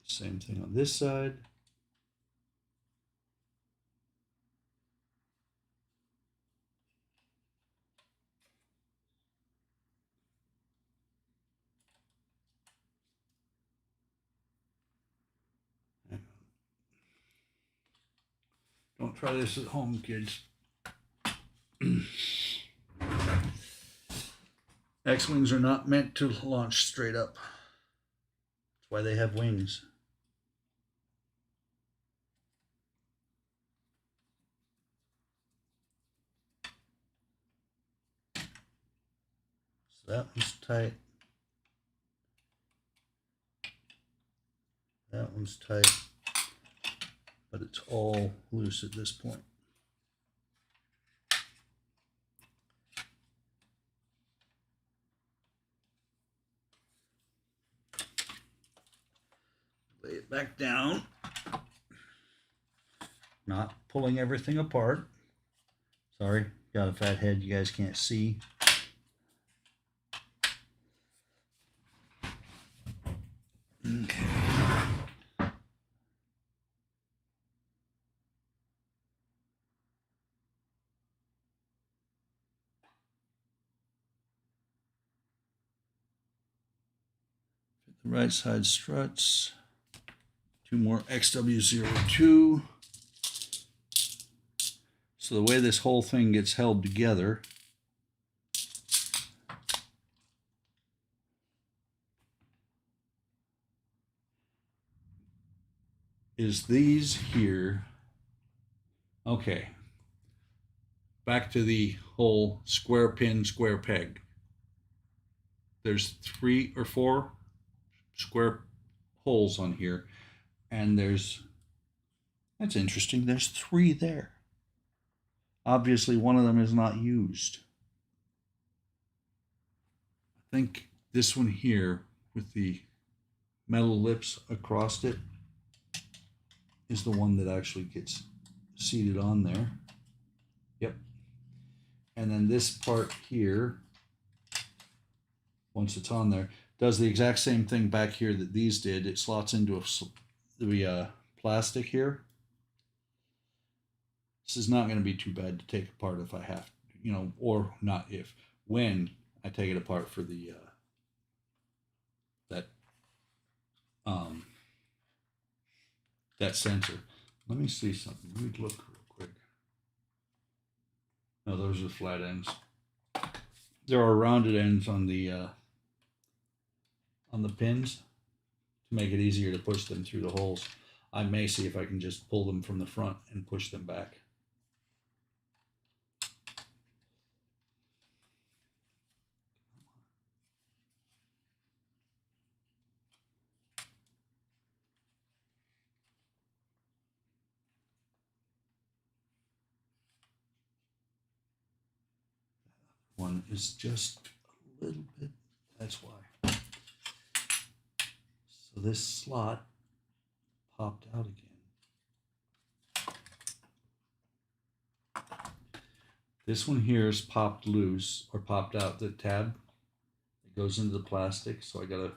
the same thing on this side. Don't try this at home, kids. X-Wings are not meant to launch straight up. That's why they have wings. So that one's tight. That one's tight. But it's all loose at this point. Lay it back down. Not pulling everything apart. Sorry, got a fat head you guys can't see. Okay. The right side struts, 2 more XW02. So the way this whole thing gets held together is these here. Okay, back to the whole square pin, square peg. There's 3 or 4 square holes on here, and that's interesting, there's 3 there. Obviously one of them is not used. I think this one here with the metal lips across it is the one that actually gets seated on there. Yep. And then this part here, once it's on there, does the exact same thing back here that these did. It slots into the plastic here. This is not going to be too bad to take apart if I have to, or not if, when I take it apart for the um, that sensor. Let me see something. Let me look real quick. No, those are flat ends. There are rounded ends on the pins to make it easier to push them through the holes. I may see if I can just pull them from the front and push them back. One is just a little bit, that's why. So this slot popped out again. This one here is popped loose or popped out. The tab, it goes into the plastic, so I gotta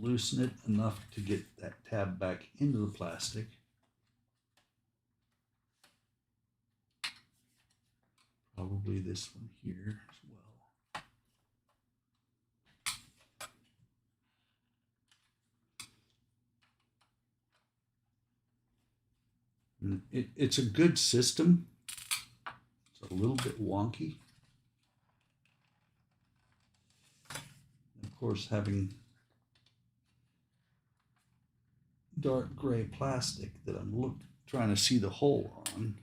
loosen it enough to get that tab back into the plastic. Probably this one here as well. It's a good system. It's a little bit wonky. And of course, having dark gray plastic that I'm trying to see the hole on.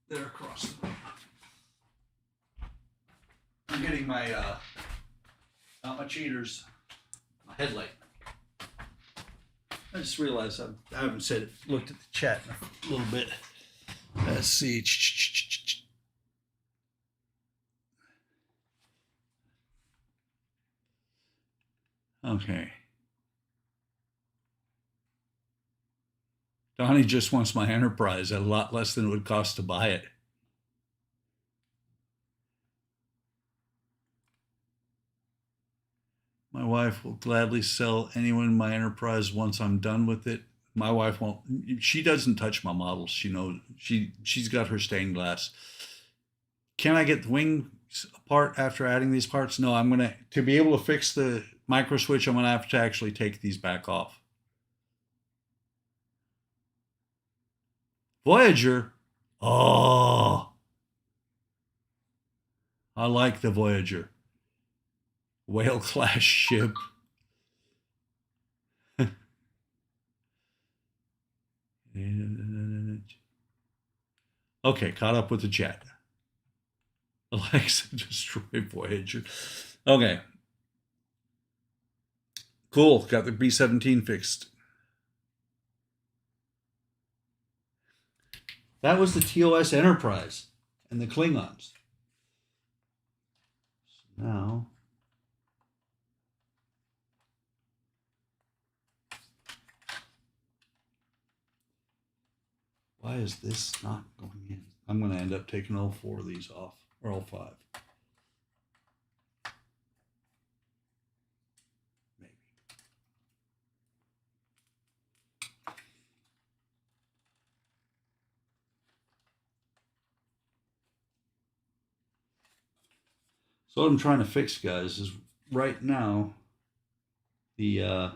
They're across the room. I'm getting my, not my cheaters, my headlight. I just realized I haven't looked at the chat in a little bit. Let's see. Okay. Donnie just wants my Enterprise at a lot less than it would cost to buy it. My wife will gladly sell anyone my Enterprise once I'm done with it. My wife won't. She doesn't touch my models. She knows she's got her stained glass. Can I get the wings apart after adding these parts? No, to be able to fix the micro switch, I'm gonna have to actually take these back off. Voyager. Oh, I like the Voyager. Whale class ship. Okay, caught up with the chat. Alexa, destroy Voyager. Okay. Cool, got the B-17 fixed. That was the TOS Enterprise and the Klingons. So now, why is this not going in? I'm going to end up taking all 4 of these off, or all 5. Maybe. So what I'm trying to fix, guys, is right now, the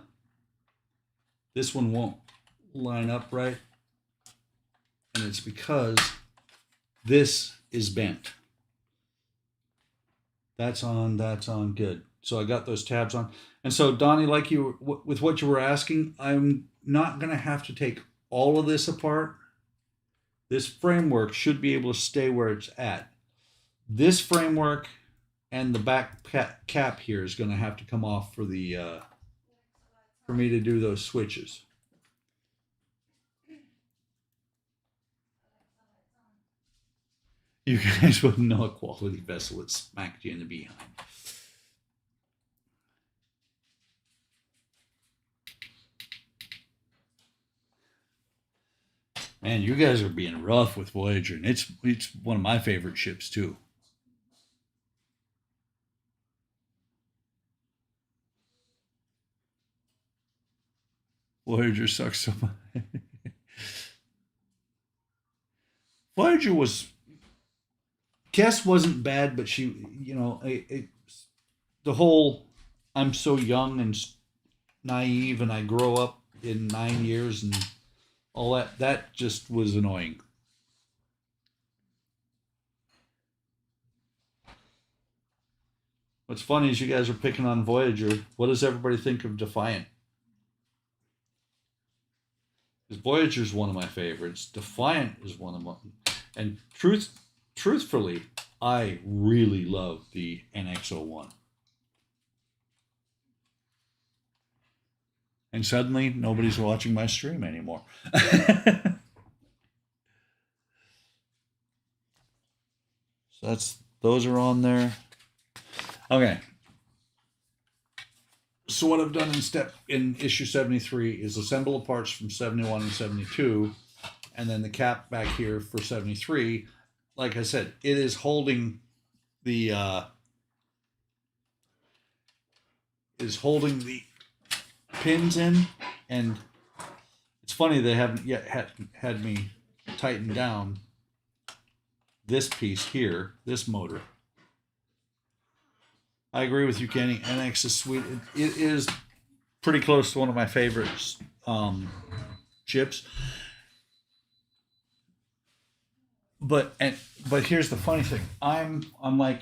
this one won't line up right. And it's because this is bent. That's on, good. So I got those tabs on. And so Donnie, like with what you were asking, I'm not gonna have to take all of this apart. This framework should be able to stay where it's at. This framework and the back cap here is gonna have to come off for for me to do those switches. You guys wouldn't know a quality vessel that smacked you in the behind. Man, you guys are being rough with Voyager, and it's one of my favorite ships too. Voyager sucks so much. Voyager was guess wasn't bad, but she, the whole I'm so young and naive and I grow up in 9 years and all that just was annoying. What's funny is you guys are picking on Voyager. What does everybody think of Defiant? Because Voyager's one of my favorites. Defiant is one of my, and truthfully, I really love the NX-01. And suddenly, nobody's watching my stream anymore. So those are on there. Okay. So what I've done in issue 73 is assemble the parts from 71 and 72, and then the cap back here for 73. Like I said, it is holding the pins in, and it's funny they haven't yet had me tighten down this piece here, this motor. I agree with you, Kenny. NX is sweet. It is pretty close to one of my favorites chips. But here's the funny thing. I'm like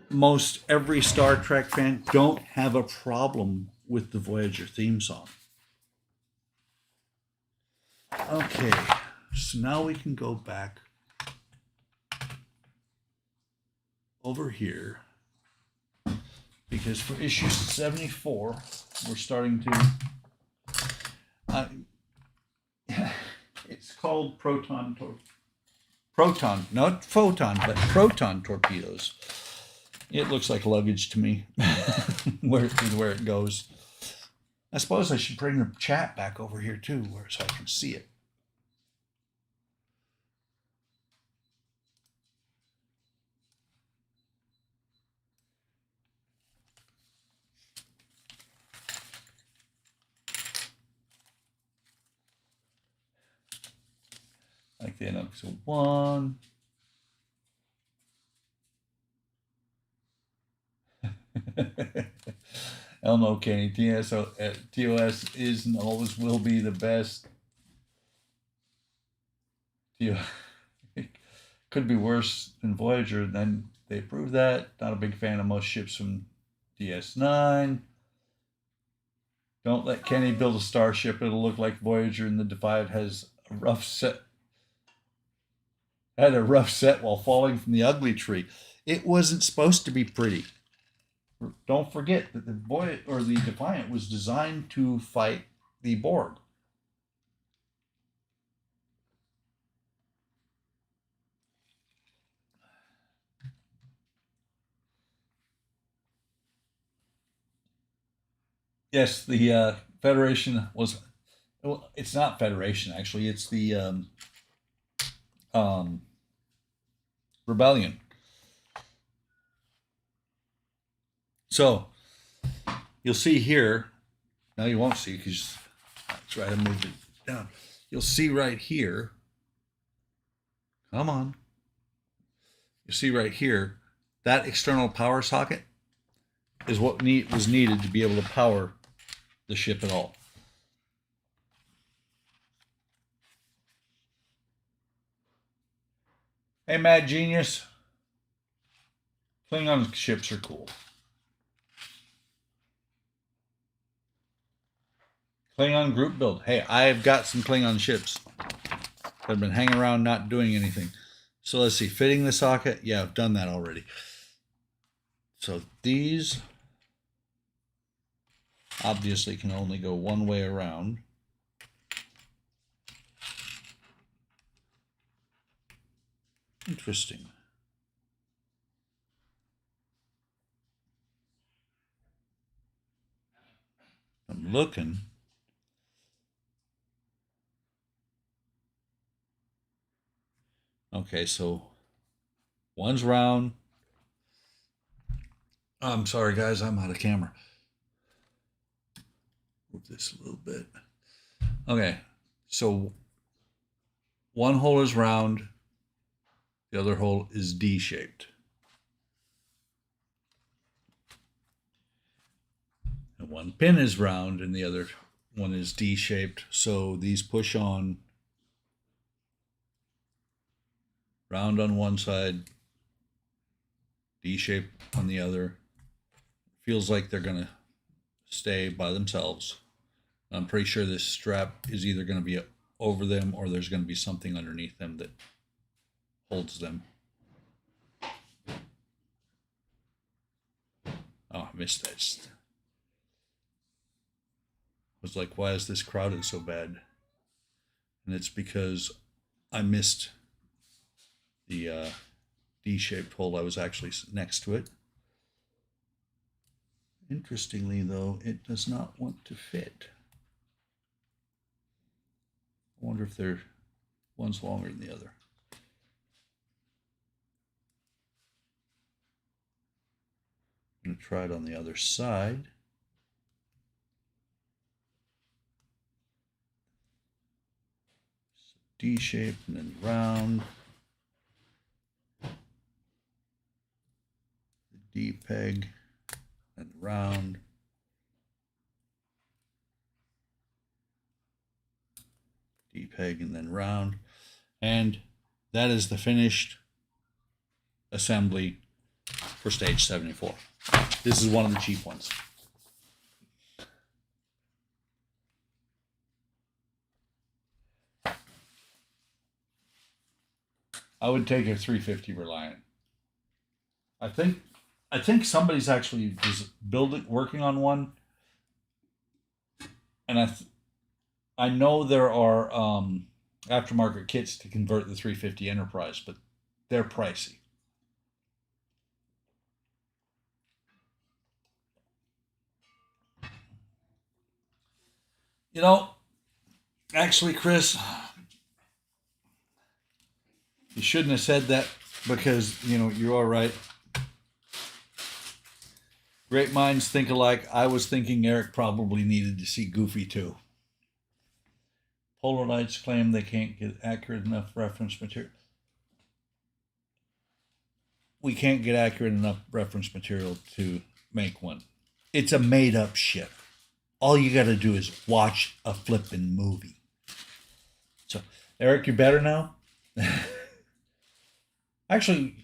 most every Star Trek fan, don't have a problem with the Voyager theme song. Okay, so now we can go back over here, because for issue 74 we're starting to it's called not photon, but proton torpedoes. It looks like luggage to me. where it goes. I suppose I should bring the chat back over here too, so I can see it. Like the NX-01. Elmo Kenny, TOS is and always will be the best. Could be worse than Voyager. Then they proved that. Not a big fan of most ships from DS9. Don't let Kenny build a starship. It'll look like Voyager, and the Defiant has a rough set. Had a rough set while falling from the ugly tree. It wasn't supposed to be pretty. Don't forget that the Defiant was designed to fight the Borg. Yes, the Federation was. Well, it's not Federation actually. It's the Rebellion. So you'll see here. Now you won't see because that's right. I moved it down. You'll see right here. Come on. You see right here. That external power socket is what was needed to be able to power the ship at all. Hey, Mad Genius. Klingon ships are cool. Klingon group build. Hey, I've got some Klingon ships that have been hanging around not doing anything. So let's see. Fitting the socket. Yeah, I've done that already. So these obviously can only go one way around. Interesting. I'm looking. Okay, so one's round. I'm sorry, guys. I'm out of camera. Move this a little bit. Okay, so one hole is round. The other hole is D-shaped. And one pin is round and the other one is D-shaped. So these push on round on one side, D-shaped on the other. Feels like they're going to stay by themselves. I'm pretty sure this strap is either going to be over them or there's going to be something underneath them that holds them. Oh, I missed that. I was like, why is this crowded so bad? And it's because I missed the D-shaped hole. I was actually next to it. Interestingly, though, it does not want to fit. I wonder if one's longer than the other. I'm going to try it on the other side. D shape and then round. The D peg and round. D peg and then round. And that is the finished assembly for stage 74. This is one of the cheap ones. I would take a 350 Reliant. I think somebody's actually working on one, and I know there are aftermarket kits to convert the 350 Enterprise, but they're pricey. You know, actually, Chris, you shouldn't have said that because, you are right. Great minds think alike. I was thinking Eric probably needed to see Goofy too. Polar Lights claim they can't get accurate enough reference material. We can't get accurate enough reference material to make one. It's a made up ship. All you got to do is watch a flippin' movie. So, Eric, you better now? Actually,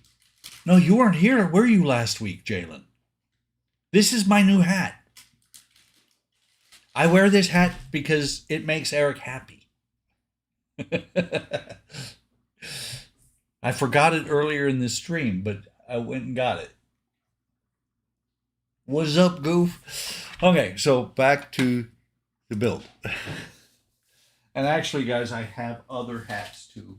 no, you weren't here. Were you last week, Jalen? This is my new hat. I wear this hat because it makes Eric happy. I forgot it earlier in the stream, but I went and got it. What's up, Goof? Okay, so back to the build. And actually, guys, I have other hats too.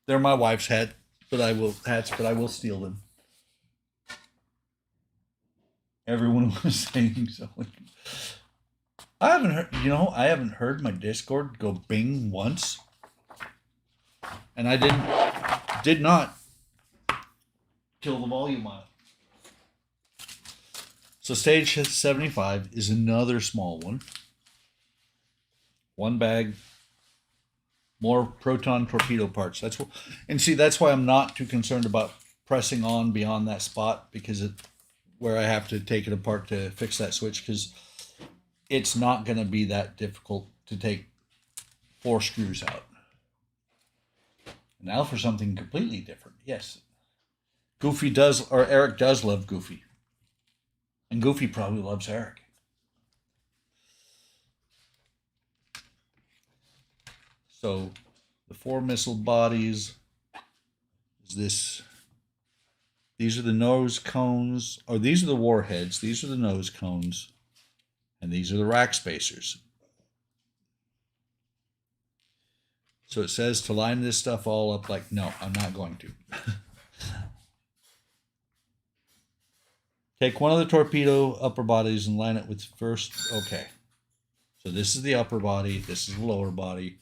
They're my wife's hat, but I will steal them. Everyone was saying so. I haven't heard my Discord go bing once. And I did not kill the volume on it. So stage 75 is another small one. One bag, more proton torpedo parts. That's why I'm not too concerned about pressing on beyond that spot, because where I have to take it apart to fix that switch, because it's not going to be that difficult to take 4 screws out. Now for something completely different. Yes, Eric does love Goofy. And Goofy probably loves Eric. So the 4 missile bodies is this. These are the nose cones, or these are the warheads. These are the nose cones. And these are the rack spacers. So it says to line this stuff all up. Like, no, I'm not going to. Take one of the torpedo upper bodies and line it with first. Okay. So this is the upper body. This is the lower body.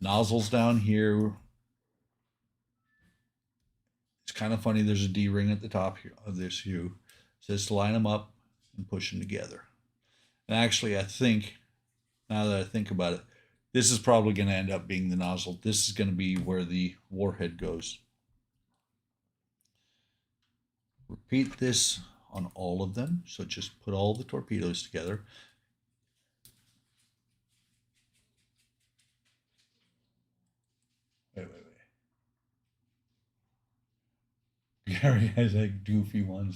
Nozzles down here. It's kind of funny. There's a D-ring at the top here of this hue. It says to line them up and push them together. And actually, I think, now that I think about it, this is probably going to end up being the nozzle. This is going to be where the warhead goes. Repeat this on all of them. So just put all the torpedoes together. Wait. Gary has a goofy one.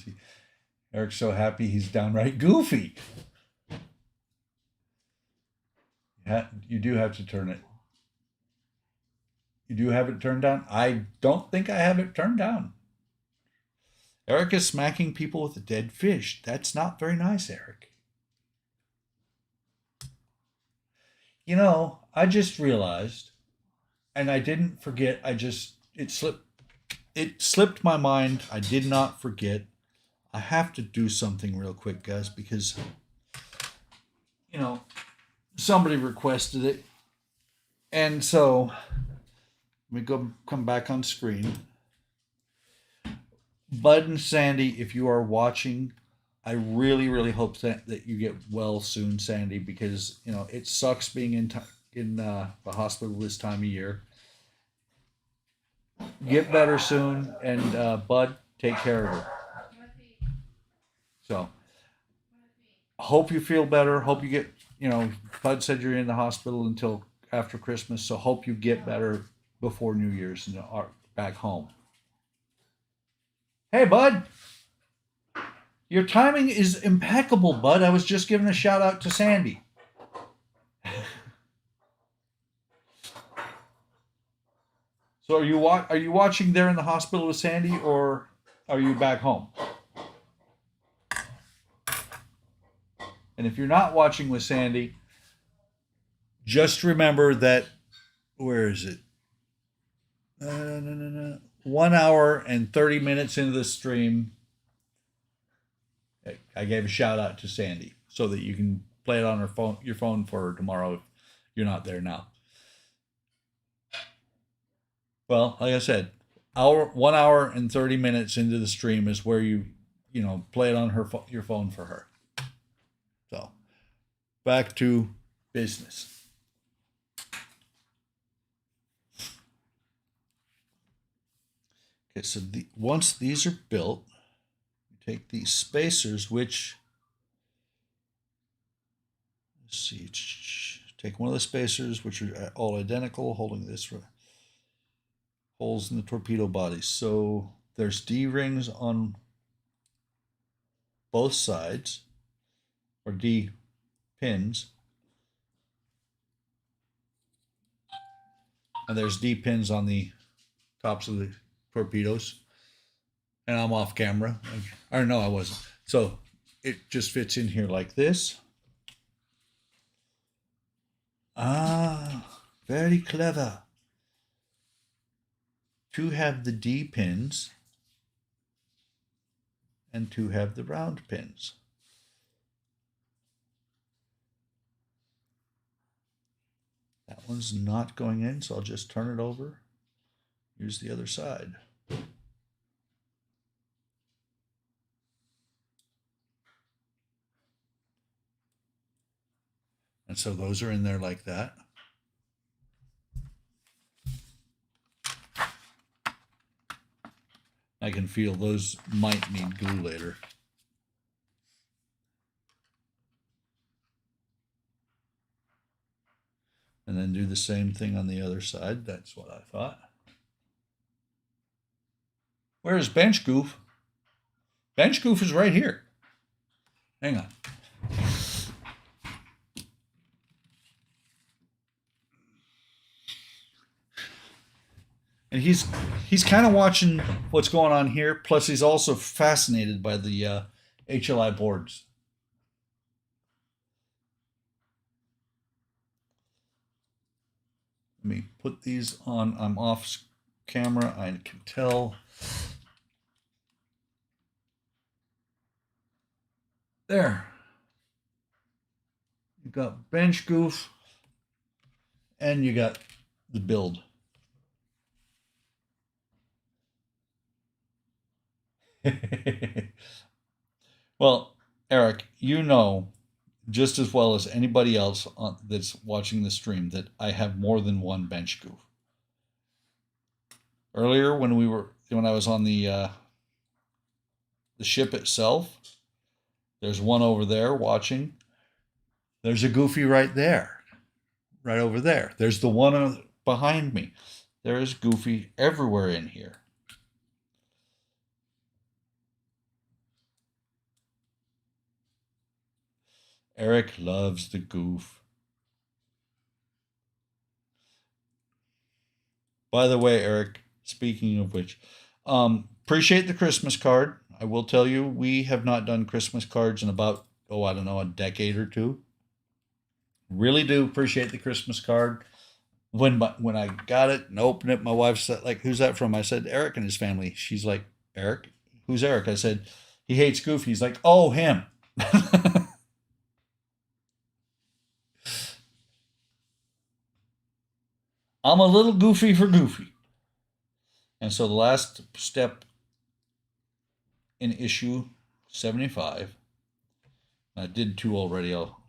Eric's so happy he's downright goofy. You do have to turn it. You do have it turned down? I don't think I have it turned down. Eric is smacking people with a dead fish. That's not very nice, Eric. You know, I just realized, and I didn't forget, it slipped my mind. I did not forget. I have to do something real quick, guys, because somebody requested it. And so let me come back on screen. Bud and Sandy, if you are watching, I really, really hope that you get well soon, Sandy, because it sucks being in the hospital this time of year. Get better soon, and Bud, take care of her. So, hope you feel better. Hope you get, Bud said you're in the hospital until after Christmas, so hope you get better before New Year's and are back home. Hey, Bud. Your timing is impeccable, Bud. I was just giving a shout out to Sandy. So are you watching there in the hospital with Sandy, or are you back home? And if you're not watching with Sandy, just remember that, where is it? 1 hour and 30 minutes into the stream, I gave a shout out to Sandy so that you can play it on your phone for her tomorrow if you're not there now. Well, like I said, 1 hour and 30 minutes into the stream is where you play it on your phone for her. So, back to business. Okay, so once these are built, you take these spacers, which, let's see, take one of the spacers, which are all identical, holding this holes in the torpedo bodies. So there's D rings on both sides, or D pins, and there's D pins on the tops of the torpedoes. And I'm off camera. Or no, I wasn't. So it just fits in here like this. Very clever. Two have the D pins, and two have the round pins. That one's not going in, so I'll just turn it over. Use the other side. And so those are in there like that. I can feel those might need glue later. And then do the same thing on the other side. That's what I thought. Where's Bench Goof? Bench Goof is right here. Hang on. And he's kind of watching what's going on here. Plus, he's also fascinated by the HLI boards. Let me put these on. I'm off camera. I can tell. There. You got Bench Goof, and you got the build. Well, Eric, you know just as well as anybody else that's watching the stream that I have more than one Bench Goof. Earlier, when I was on the the ship itself. There's one over there watching. There's a Goofy right there, right over there. There's the one behind me. There is Goofy everywhere in here. Eric loves the goof. By the way, Eric, speaking of which, appreciate the Christmas card. I will tell you, we have not done Christmas cards in about, I don't know, a decade or two. Really do appreciate the Christmas card. When I got it and opened it, my wife said, like, who's that from? I said, Eric and his family. She's like, Eric? Who's Eric? I said, he hates Goofy. He's like, oh, him. I'm a little goofy for Goofy. And so the last step in issue 75, I did 2 already. I'll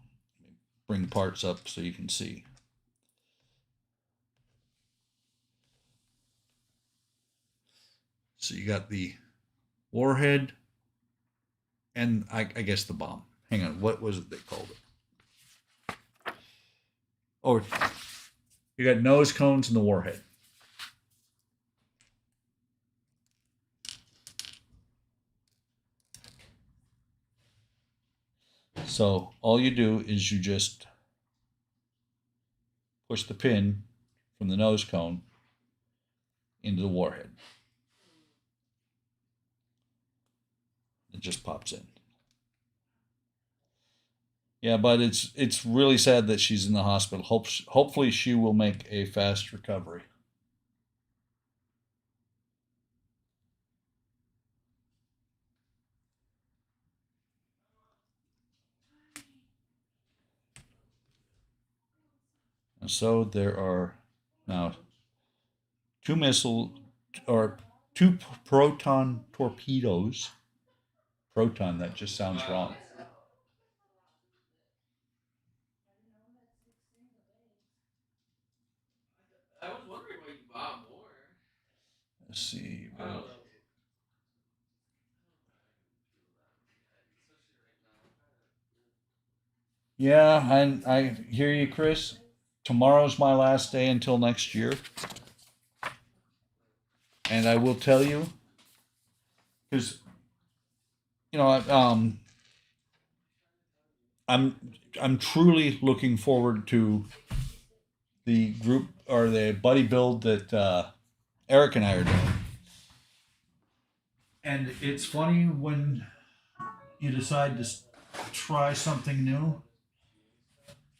bring parts up so you can see. So you got the warhead and I guess the bomb. Hang on, what was it they called it? Oh, you got nose cones and the warhead. So all you do is you just push the pin from the nose cone into the warhead. It just pops in. Yeah, but it's really sad that she's in the hospital. Hopefully she will make a fast recovery. And so there are now 2 missile or 2 proton torpedoes. Proton, that just sounds wrong. I was wondering why you bought more. Let's see. Yeah, and I hear you, Chris. Tomorrow's my last day until next year. And I will tell you, because I'm truly looking forward to the group or the buddy build that Eric and I are doing. And it's funny when you decide to try something new,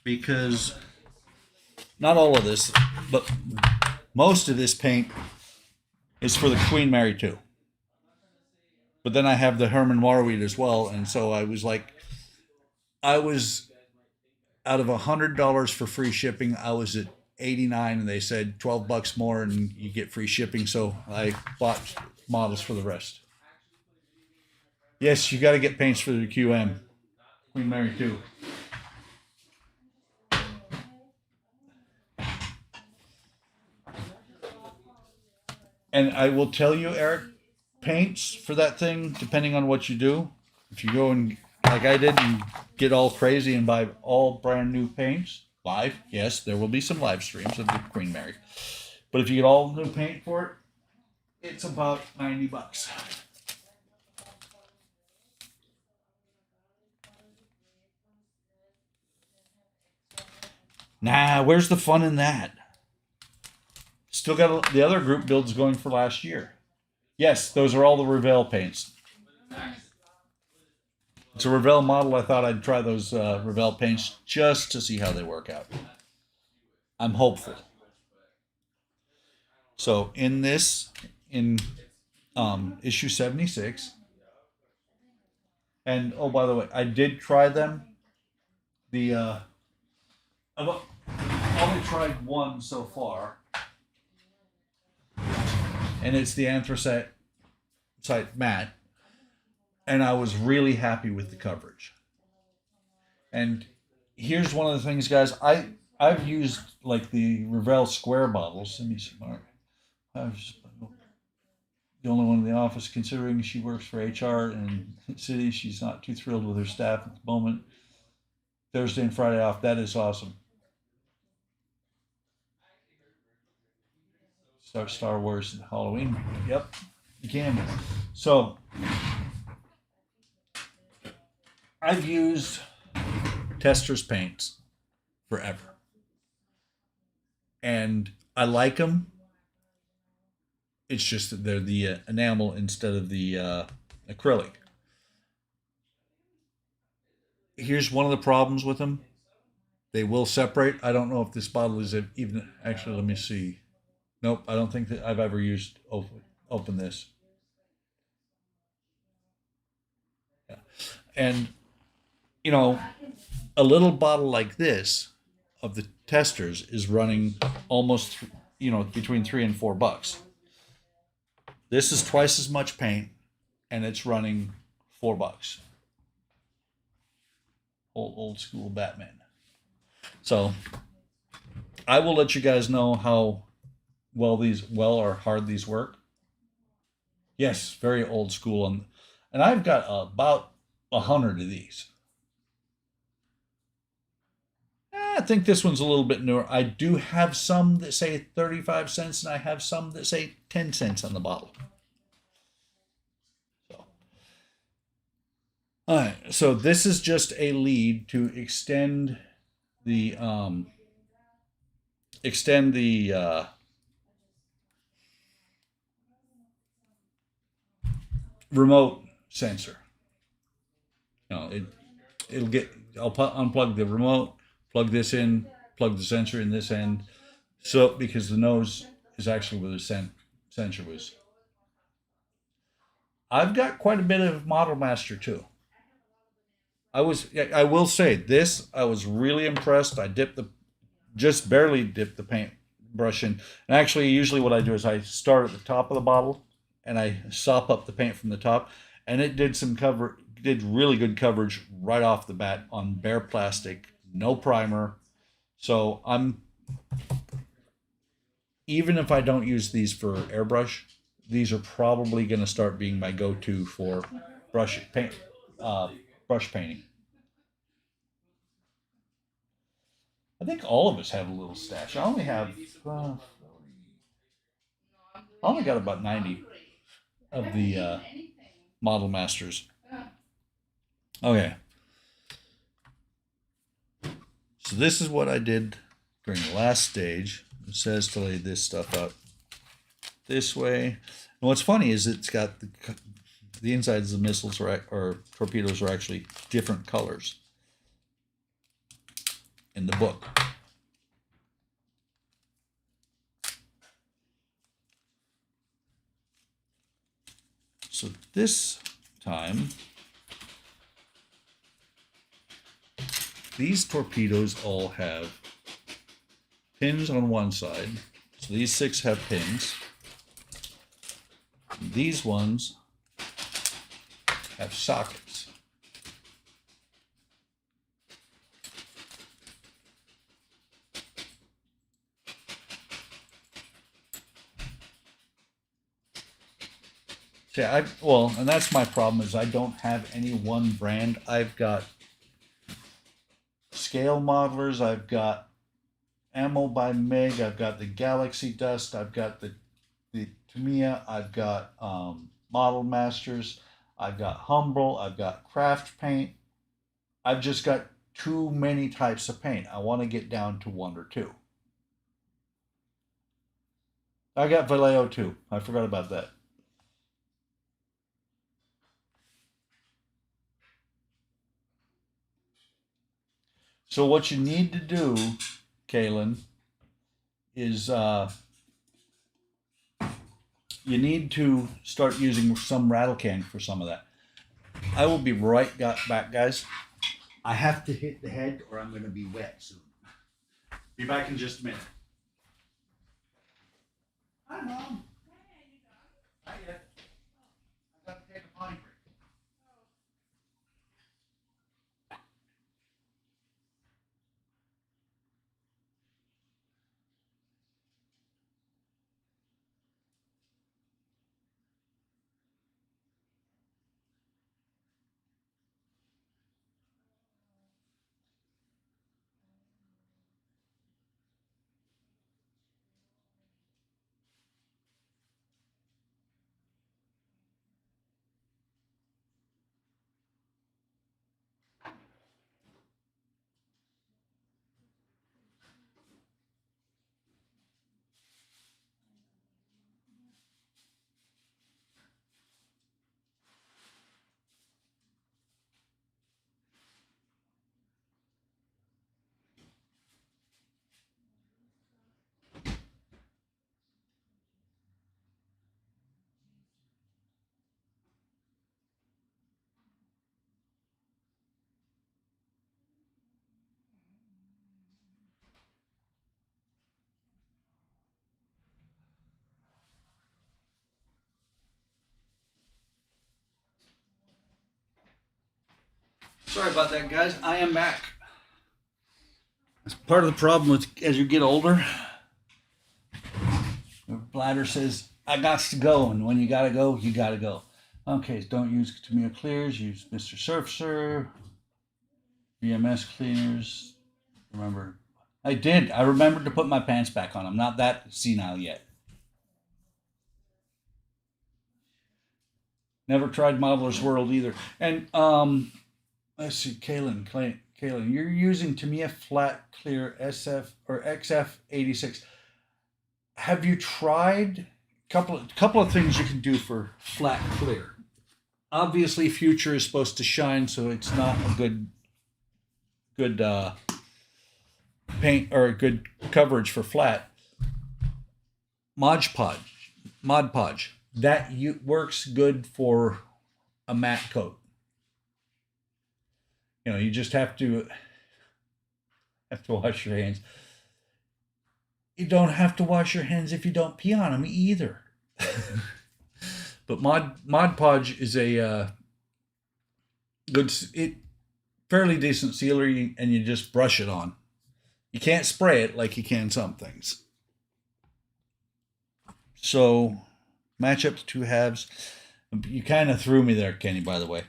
because not all of this, but most of this paint is for the Queen Mary 2. But then I have the Herman Marweed as well, and so I was out of $100 for free shipping, I was at 89, and they said $12 more and you get free shipping. So I bought models for the rest. Yes, you got to get paints for the QM Queen Mary 2. And I will tell you, Eric, paints for that thing, depending on what you do, if you go and like I did and get all crazy and buy all brand new paints live, yes, there will be some live streams of the Queen Mary. But if you get all new paint for it, it's about $90. Nah, where's the fun in that? Still got the other group builds going for last year. Yes, those are all the Revell paints. It's a Revell model. I thought I'd try those Revell paints just to see how they work out. I'm hopeful. So in issue 76, and oh, by the way, I did try them. I've only tried one so far, and it's the anthracite matte, and I was really happy with the coverage. And here's one of the things, guys. I've used like the Revell square bottles. Let me see, Mark. the only one in the office, considering she works for HR in city. She's not too thrilled with her staff at the moment. Thursday and Friday off. That is awesome. Start Star Wars and Halloween. Yep, you can. So I've used Tester's paints forever, and I like them. It's just that they're the enamel instead of the acrylic. Here's one of the problems with them. They will separate. I don't know if this bottle is even actually. Let me see. Nope, I don't think that I've ever used open this. Yeah. And you know, a little bottle like this of the testers is running almost, between $3 and $4. This is twice as much paint, and it's running $4. Old school Batman. So I will let you guys know how well or hard these work. Yes, very old school, and I've got about 100 of these. I think this one's a little bit newer. I do have some that say 35 cents, and I have some that say 10 cents on the bottle. So, all right. So this is just a lead to the extend the remote sensor. It'll get. I'll unplug the remote, plug this in, plug the sensor in this end. So because the nose is actually where the sensor was. I've got quite a bit of Model Master too. I will say this. I was really impressed. I just barely dipped the paint brush in. And actually, usually what I do is I start at the top of the bottle and I sop up the paint from the top, and it did really good coverage right off the bat on bare plastic, no primer. So even if I don't use these for airbrush, these are probably going to start being my go-to for brush paint, brush painting. I think all of us have a little stash. I only got about 90 of the Model Masters. Okay, so this is what I did during the last stage. It says to lay this stuff out this way. And what's funny is it's got the insides of the missiles or torpedoes are actually different colors in the book. So this time, these torpedoes all have pins on one side. So these 6 have pins. These ones have sockets. See, and that's my problem is I don't have any one brand. I've got scale modelers. I've got Ammo by Meg. I've got the Galaxy Dust. I've got the Tamiya. I've got Model Masters. I've got Humbrol. I've got Craft Paint. I've just got too many types of paint. I want to get down to 1 or 2. I got Vallejo too. I forgot about that. So what you need to do, Kaylin, is you need to start using some rattle can for some of that. I will be back, guys. I have to hit the head or I'm going to be wet soon. Be back in just a minute. Hi, Mom. Not yet. I've got to take a potty break. Sorry about that, guys. I am back. It's part of the problem with as you get older. Your bladder says, I got to go. And when you got to go, you got to go. Okay, so don't use Tamiya Clears. Use Mr. Surfacer. VMS cleaners. Remember, I did. I remembered to put my pants back on. I'm not that senile yet. Never tried Modeler's World either. And let's see, Kaylin, you're using Tamiya Flat Clear SF or XF86. Have you tried couple of things you can do for flat clear? Obviously, Future is supposed to shine, so it's not a good paint or good coverage for flat. Mod Podge that works good for a matte coat. You know, you just have to wash your hands. You don't have to wash your hands if you don't pee on them either. But Mod Podge is a fairly decent sealer, and you just brush it on. You can't spray it like you can some things. So match up to 2 halves. You kind of threw me there, Kenny, by the way.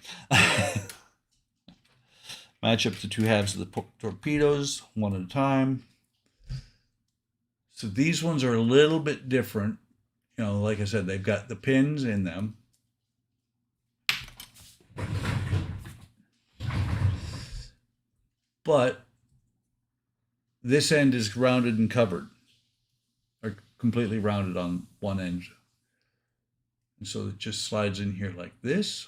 Match up to 2 halves of the torpedoes, one at a time. So these ones are a little bit different. You know, like I said, they've got the pins in them. But this end is rounded and covered, or completely rounded on one end. And so it just slides in here like this.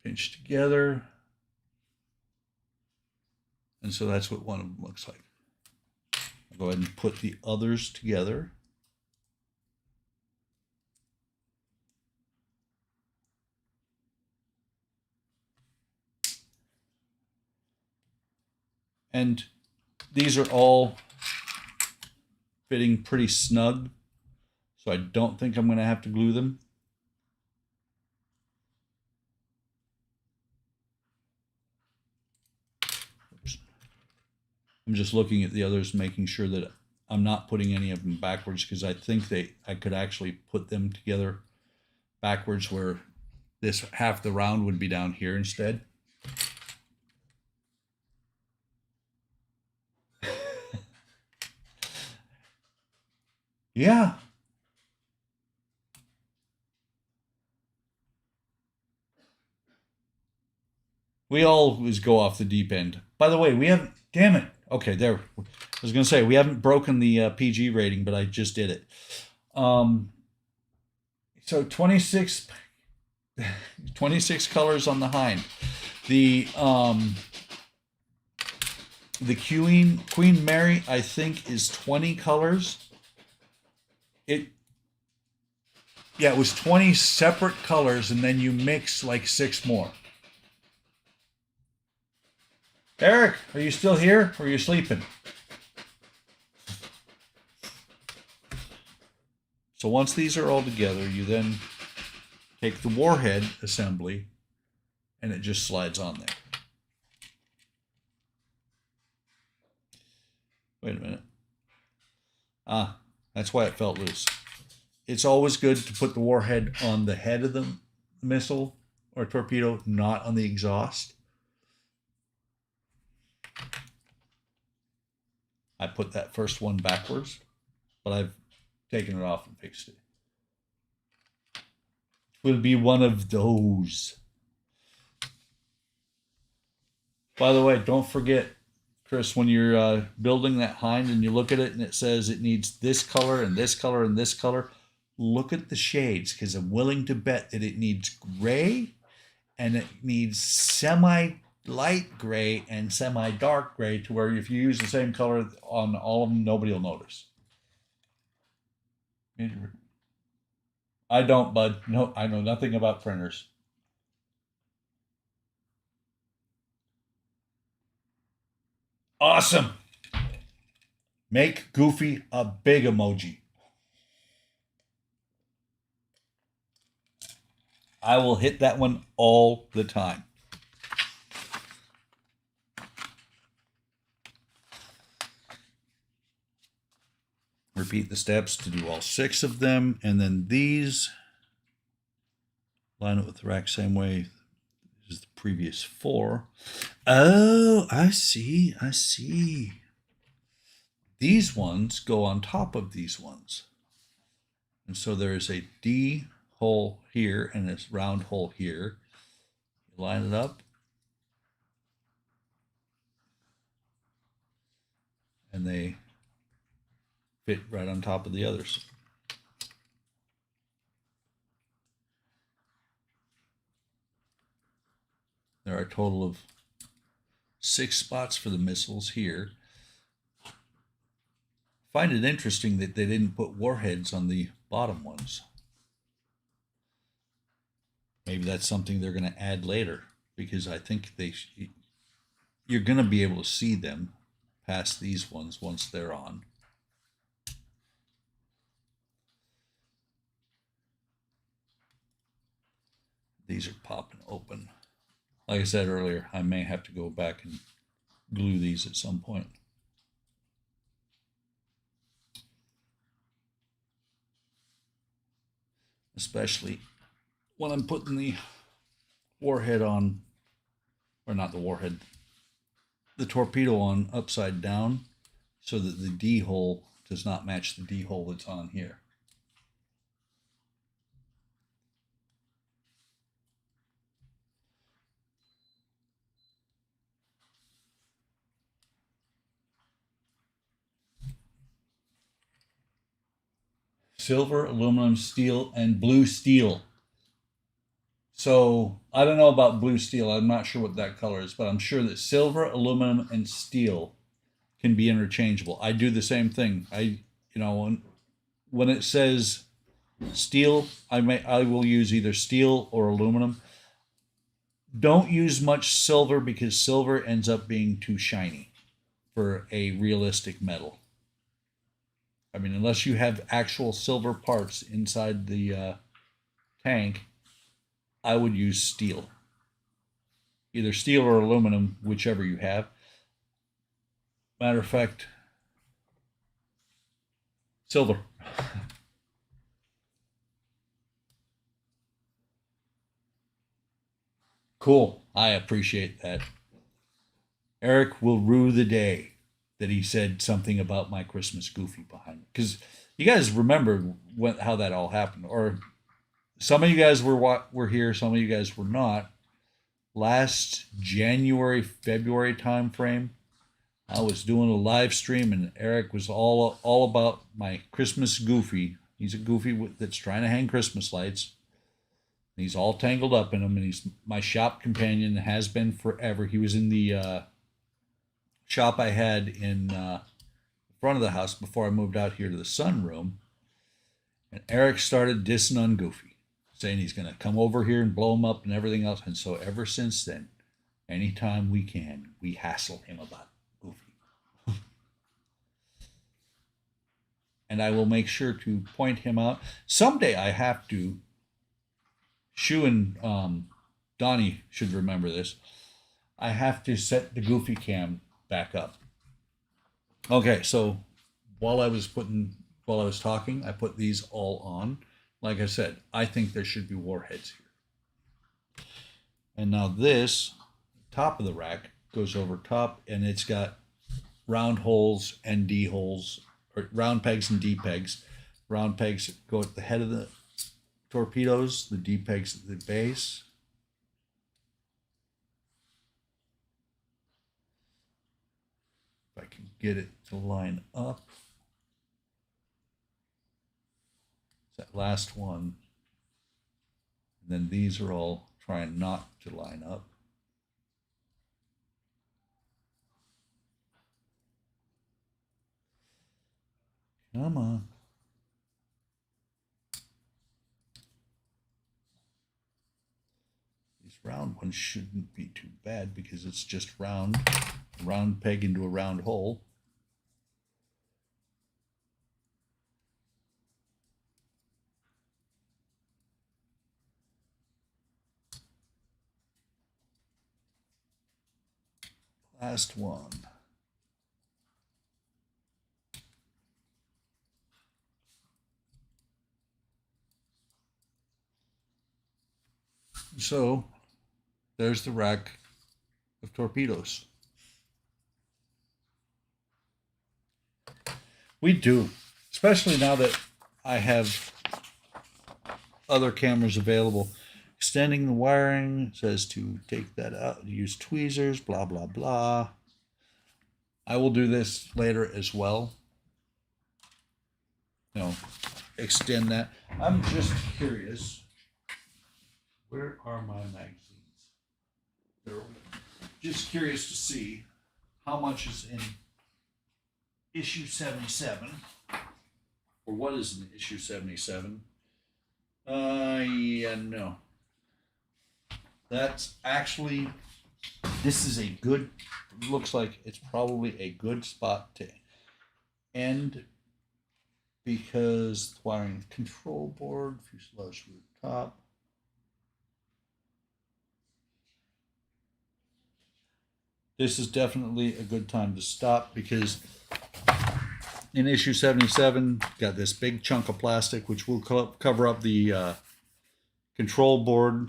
Pinch together. And so that's what one of them looks like. I'll go ahead and put the others together. And these are all fitting pretty snug, so I don't think I'm going to have to glue them. Oops. I'm just looking at the others, making sure that I'm not putting any of them backwards, because I think I could actually put them together backwards, where this half the round would be down here instead. Yeah. We always go off the deep end. By the way, we haven't, damn it. Okay, there. I was going to say, we haven't broken the PG rating, but I just did it. So 26 colors on the hind. The Queen Mary, I think, is 20 colors. It was 20 separate colors, and then you mix like 6 more. Eric, are you still here, or are you sleeping? So once these are all together, you then take the warhead assembly, and it just slides on there. Wait a minute. That's why it felt loose. It's always good to put the warhead on the head of the missile or torpedo, not on the exhaust. I put that first one backwards, but I've taken it off and fixed it. It will be one of those. By the way, don't forget, Chris, when you're building that hind and you look at it and it says it needs this color and this color and this color, look at the shades, because I'm willing to bet that it needs gray, and it needs semi-light gray and semi-dark gray, to where if you use the same color on all of them, nobody will notice. I don't, bud. No, I know nothing about printers. Awesome. Make Goofy a big emoji. I will hit that one all the time. Repeat the steps to do all 6 of them, and then these line it with the rack same way as the previous 4. Oh, I see. I see. These ones go on top of these ones. And so there is a D hole here and this round hole here. You line it up. And they fit right on top of the others. There are a total of 6 spots for the missiles here. Find it interesting that they didn't put warheads on the bottom ones. Maybe that's something they're going to add later, because I think you're going to be able to see them past these ones once they're on. These are popping open. Like I said earlier, I may have to go back and glue these at some point. Especially when I'm putting the warhead on, or not the warhead, the torpedo on upside down, so that the D hole does not match the D hole that's on here. Silver, aluminum, steel, and blue steel. So I don't know about blue steel. I'm not sure what that color is, but I'm sure that silver, aluminum, and steel can be interchangeable. I do the same thing. When it says steel, I will use either steel or aluminum. Don't use much silver, because silver ends up being too shiny for a realistic metal. I mean, unless you have actual silver parts inside the tank, I would use steel. Either steel or aluminum, whichever you have. Matter of fact, silver. Cool. I appreciate that. Eric will rue the day that he said something about my Christmas Goofy behind it. Because you guys remember how that all happened. Or some of you guys were here, some of you guys were not. Last January, February time frame, I was doing a live stream, and Eric was all about my Christmas Goofy. He's a Goofy that's trying to hang Christmas lights. He's all tangled up in them, and he's my shop companion, has been forever. He was in the shop I had in front of the house before I moved out here to the sunroom. And Eric started dissing on Goofy, saying he's going to come over here and blow him up and everything else. And so ever since then, anytime we can, we hassle him about Goofy. And I will make sure to point him out. Someday I have to. Shu and Donnie should remember this. I have to set the Goofy cam back up. Okay, so while I was talking, I put these all on. Like I said, I think there should be warheads here. And now this top of the rack goes over top, and it's got round holes and D holes, or round pegs and D pegs. Round pegs go at the head of the torpedoes, the D pegs at the base. If I can get it to line up. That last one. And then these are all trying not to line up. Come on. These round ones shouldn't be too bad, because it's just round peg into a round hole. Last one. So there's the rack of torpedoes. We do, especially now that I have other cameras available. Extending the wiring says to take that out, use tweezers, blah, blah, blah. I will do this later as well. You know, extend that. I'm just curious. Where are my magazines? They're just curious to see how much is in issue 77. Or what is in issue 77? Yeah, no. That's actually, this is a good, looks like it's probably a good spot to end because wiring control board, fuselage root top. This is definitely a good time to stop because in issue 77, got this big chunk of plastic which will cover up the control board.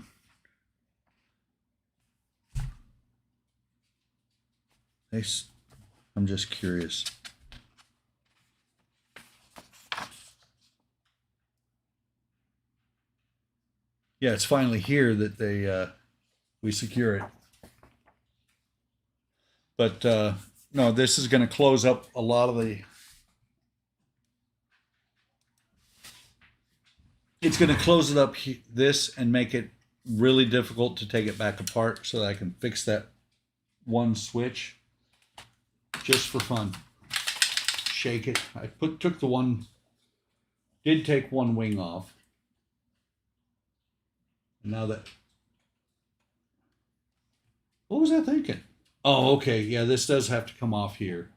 I'm just curious. Yeah, it's finally here that we secure it. But no, this is going to close up a lot of the. It's going to close it up this and make it really difficult to take it back apart so that I can fix that one switch just for fun. Shake it. I took the one, did take one wing off. And now that, what was I thinking? Oh, okay. Yeah, this does have to come off here.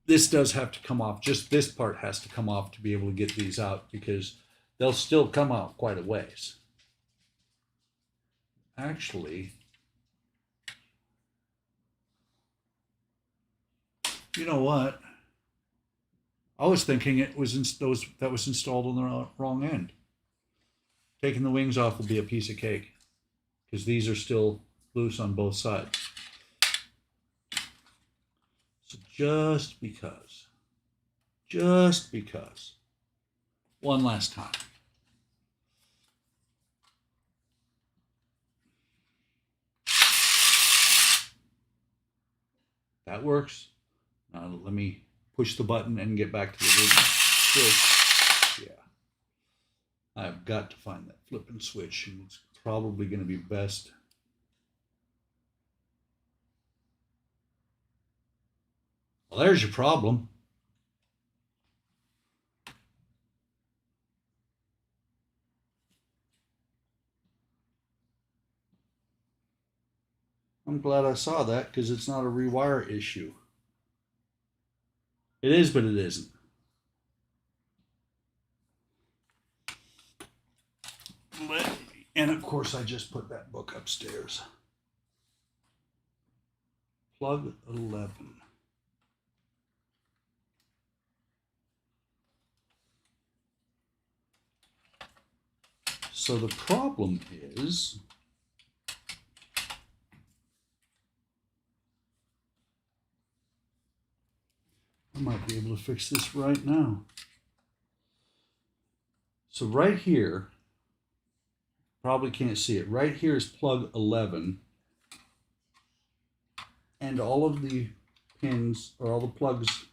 This does have to come off. Just this part has to come off to be able to get these out because they'll still come out quite a ways. Actually, you know what? I was thinking it was that was installed on the wrong end. Taking the wings off will be a piece of cake because these are still loose on both sides. So just because, one last time. That works. Now let me push the button and get back to the original switch. Yeah. I've got to find that flipping switch, and it's probably going to be best. Well, there's your problem. I'm glad I saw that because it's not a rewire issue. It is, but it isn't. And of course, I just put that book upstairs. Plug 11. So the problem is, I might be able to fix this right now. So right here, probably can't see it. Right here is plug 11. And all of the pins, or all the plugs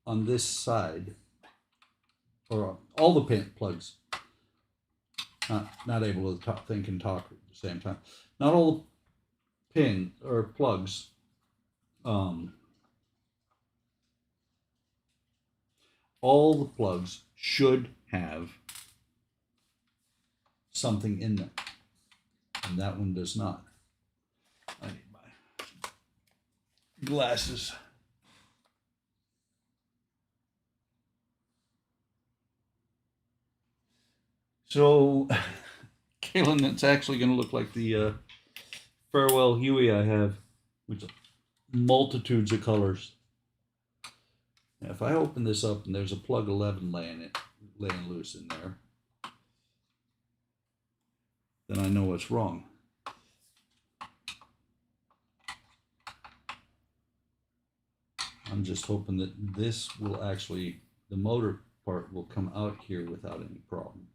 on this side, or all the pin plugs, not able to think and talk at the same time. Not all the pin or plugs all the plugs should have something in them, and that one does not. I need my glasses. So, Kaylin, it's actually going to look like the Farewell Huey I have, which multitudes of colors. Now, if I open this up and there's a plug 11 laying loose in there, then I know what's wrong. I'm just hoping that this will actually, the motor part will come out here without any problem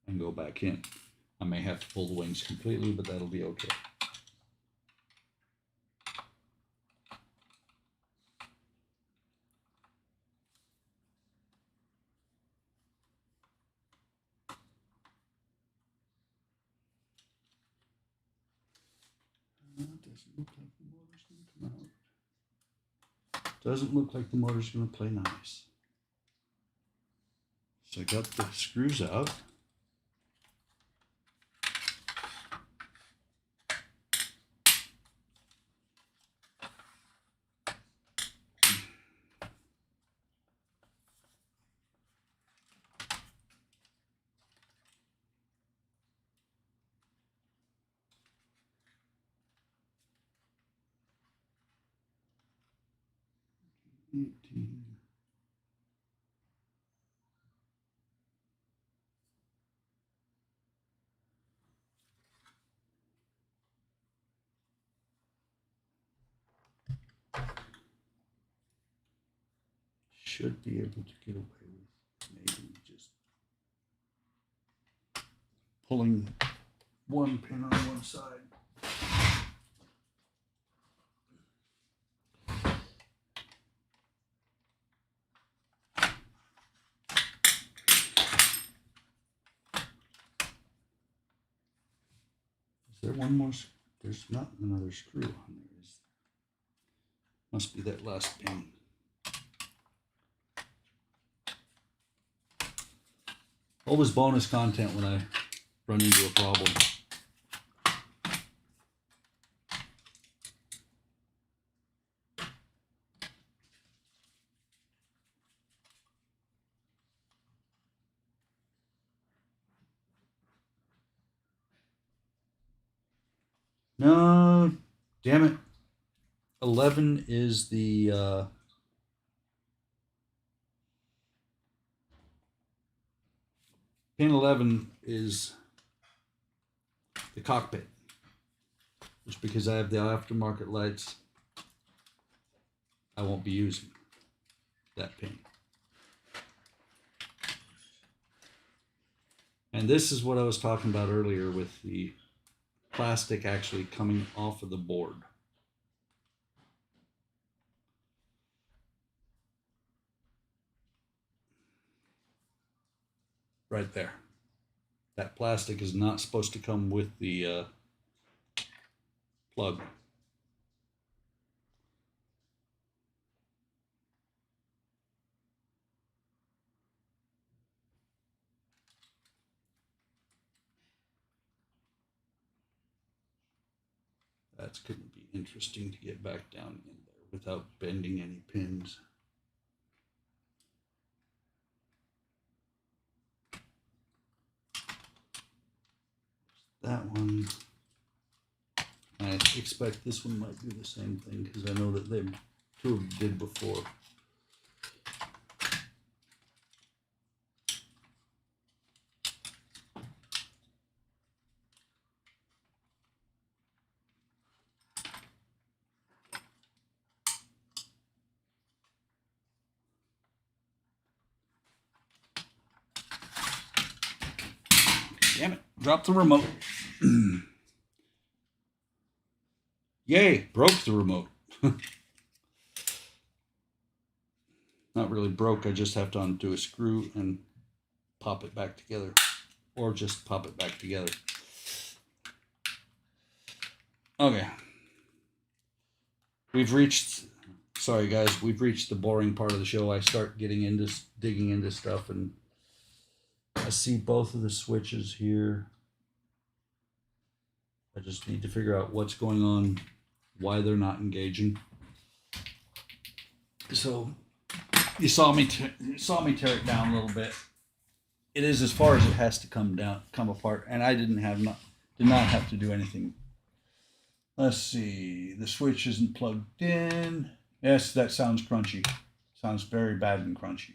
and go back in. I may have to pull the wings completely, but that'll be okay. Doesn't look like the motor's going to come out. Doesn't look like the motor's going to play nice. So I got the screws out. Should be able to get away with maybe just pulling one pin on one side. Is there one more? There's not another screw on there. Must be that last pin. Always bonus content when I run into a problem. No, damn it. 11 is the pin 11 is the cockpit. Just because I have the aftermarket lights, I won't be using that pin. And this is what I was talking about earlier with the plastic actually coming off of the board. Right there. That plastic is not supposed to come with the plug. That's going to be interesting to get back down in there without bending any pins. That one, I expect this one might do the same thing because I know that they two of them did before. Damn it, drop the remote. Yay, broke the remote. Not really broke, I just have to undo a screw and pop it back together. Or just pop it back together. Okay. Sorry guys, we've reached the boring part of the show. I start digging into stuff, and I see both of the switches here. I just need to figure out what's going on, why they're not engaging. So you saw me tear it down a little bit. It is as far as it has to come apart, and I did not have to do anything Let's see. The switch isn't plugged in. Yes, that sounds crunchy. Sounds very bad and crunchy.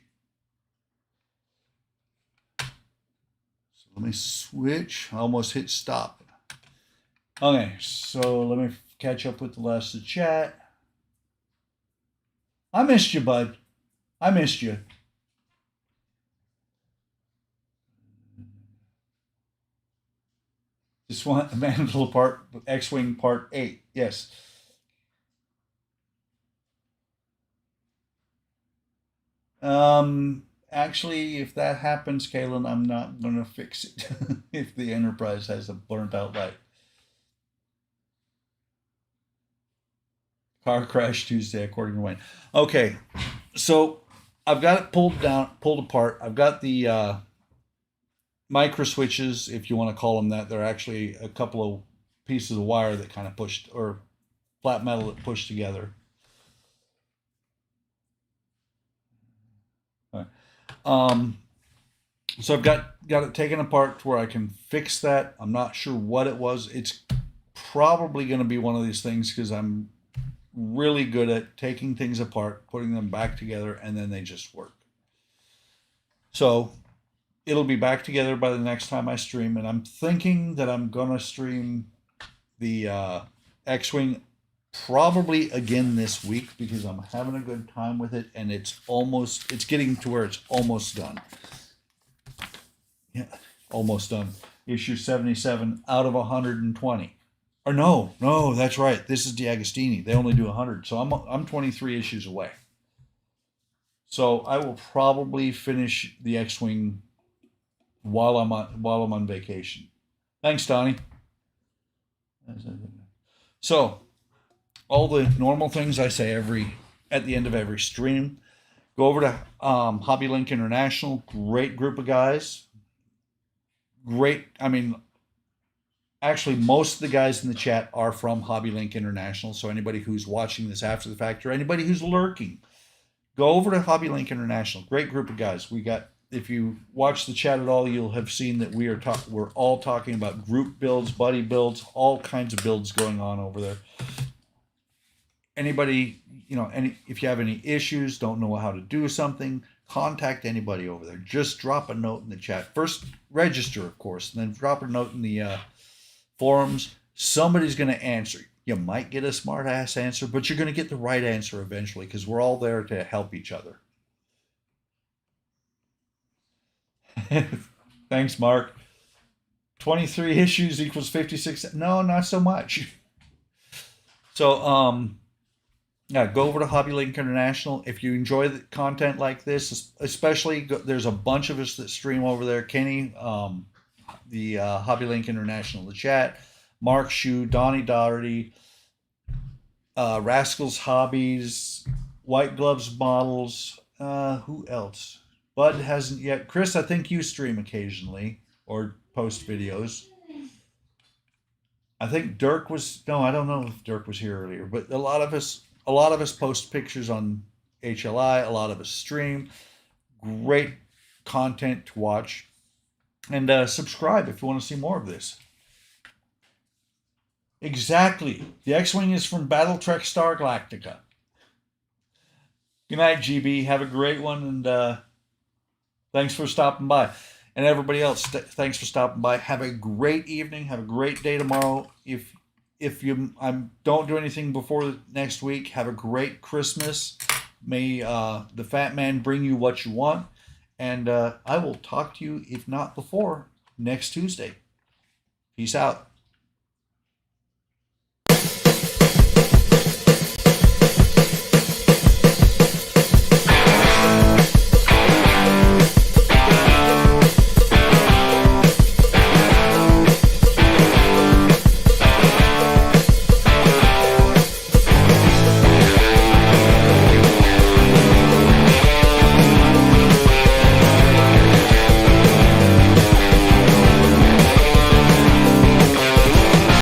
So let me switch. I almost hit stop. Okay, so let me catch up with the rest of the chat. I missed you, bud. I missed you. Just want a Mantle part, X-Wing Part 8. Yes. Actually, if that happens, Kalen, I'm not going to fix it if the Enterprise has a burnt out light. Car crash Tuesday, according to Wayne. Okay, so I've got it pulled apart. I've got the micro switches, if you want to call them that. They're actually a couple of pieces of wire that kind of pushed, or flat metal that pushed together. Um, so I've got it taken apart to where I can fix that. I'm not sure what it was. It's probably going to be one of these things because I'm really good at taking things apart, putting them back together, and then they just work. So it'll be back together by the next time I stream, and I'm thinking that I'm gonna stream the X-Wing probably again this week because I'm having a good time with it, and it's getting to where it's almost done. Yeah, almost done. Issue 77 out of 120. Or no, that's right. This is DeAgostini. They only do 100, so I'm 23 issues away. So I will probably finish the X-Wing while I'm on vacation. Thanks, Donnie. So all the normal things I say at the end of every stream. Go over to Hobby Link International. Great group of guys. Great. I mean, actually, most of the guys in the chat are from Hobby Link International. So anybody who's watching this after the fact or anybody who's lurking, go over to Hobby Link International. Great group of guys. We got. If you watch the chat at all, you'll have seen that we're all talking about group builds, buddy builds, all kinds of builds going on over there. Anybody, if you have any issues, don't know how to do something, contact anybody over there. Just drop a note in the chat. First, register, of course, and then drop a note in the forums. Somebody's going to answer. You might get a smart ass answer, but you're going to get the right answer eventually because we're all there to help each other. Thanks, Mark. 23 issues equals 56. No, not so much. So, yeah, go over to Hobby Link International. If you enjoy the content like this, especially there's a bunch of us that stream over there. Kenny, the Hobby Link International, the chat, Mark Shu, Donnie Doherty, Rascals Hobbies, White Gloves Models. Who else? Bud hasn't yet. Chris, I think you stream occasionally or post videos. I think Dirk was. No, I don't know if Dirk was here earlier, but a lot of us post pictures on HLI. A lot of us stream. Great content to watch, and subscribe if you want to see more of this. Exactly. The X-Wing is from Battle Trek Star Galactica. Good night, GB. Have a great one, and thanks for stopping by. And everybody else, thanks for stopping by. Have a great evening. Have a great day tomorrow. If you don't do anything before next week, have a great Christmas. May the Fat Man bring you what you want. And I will talk to you, if not before, next Tuesday. Peace out.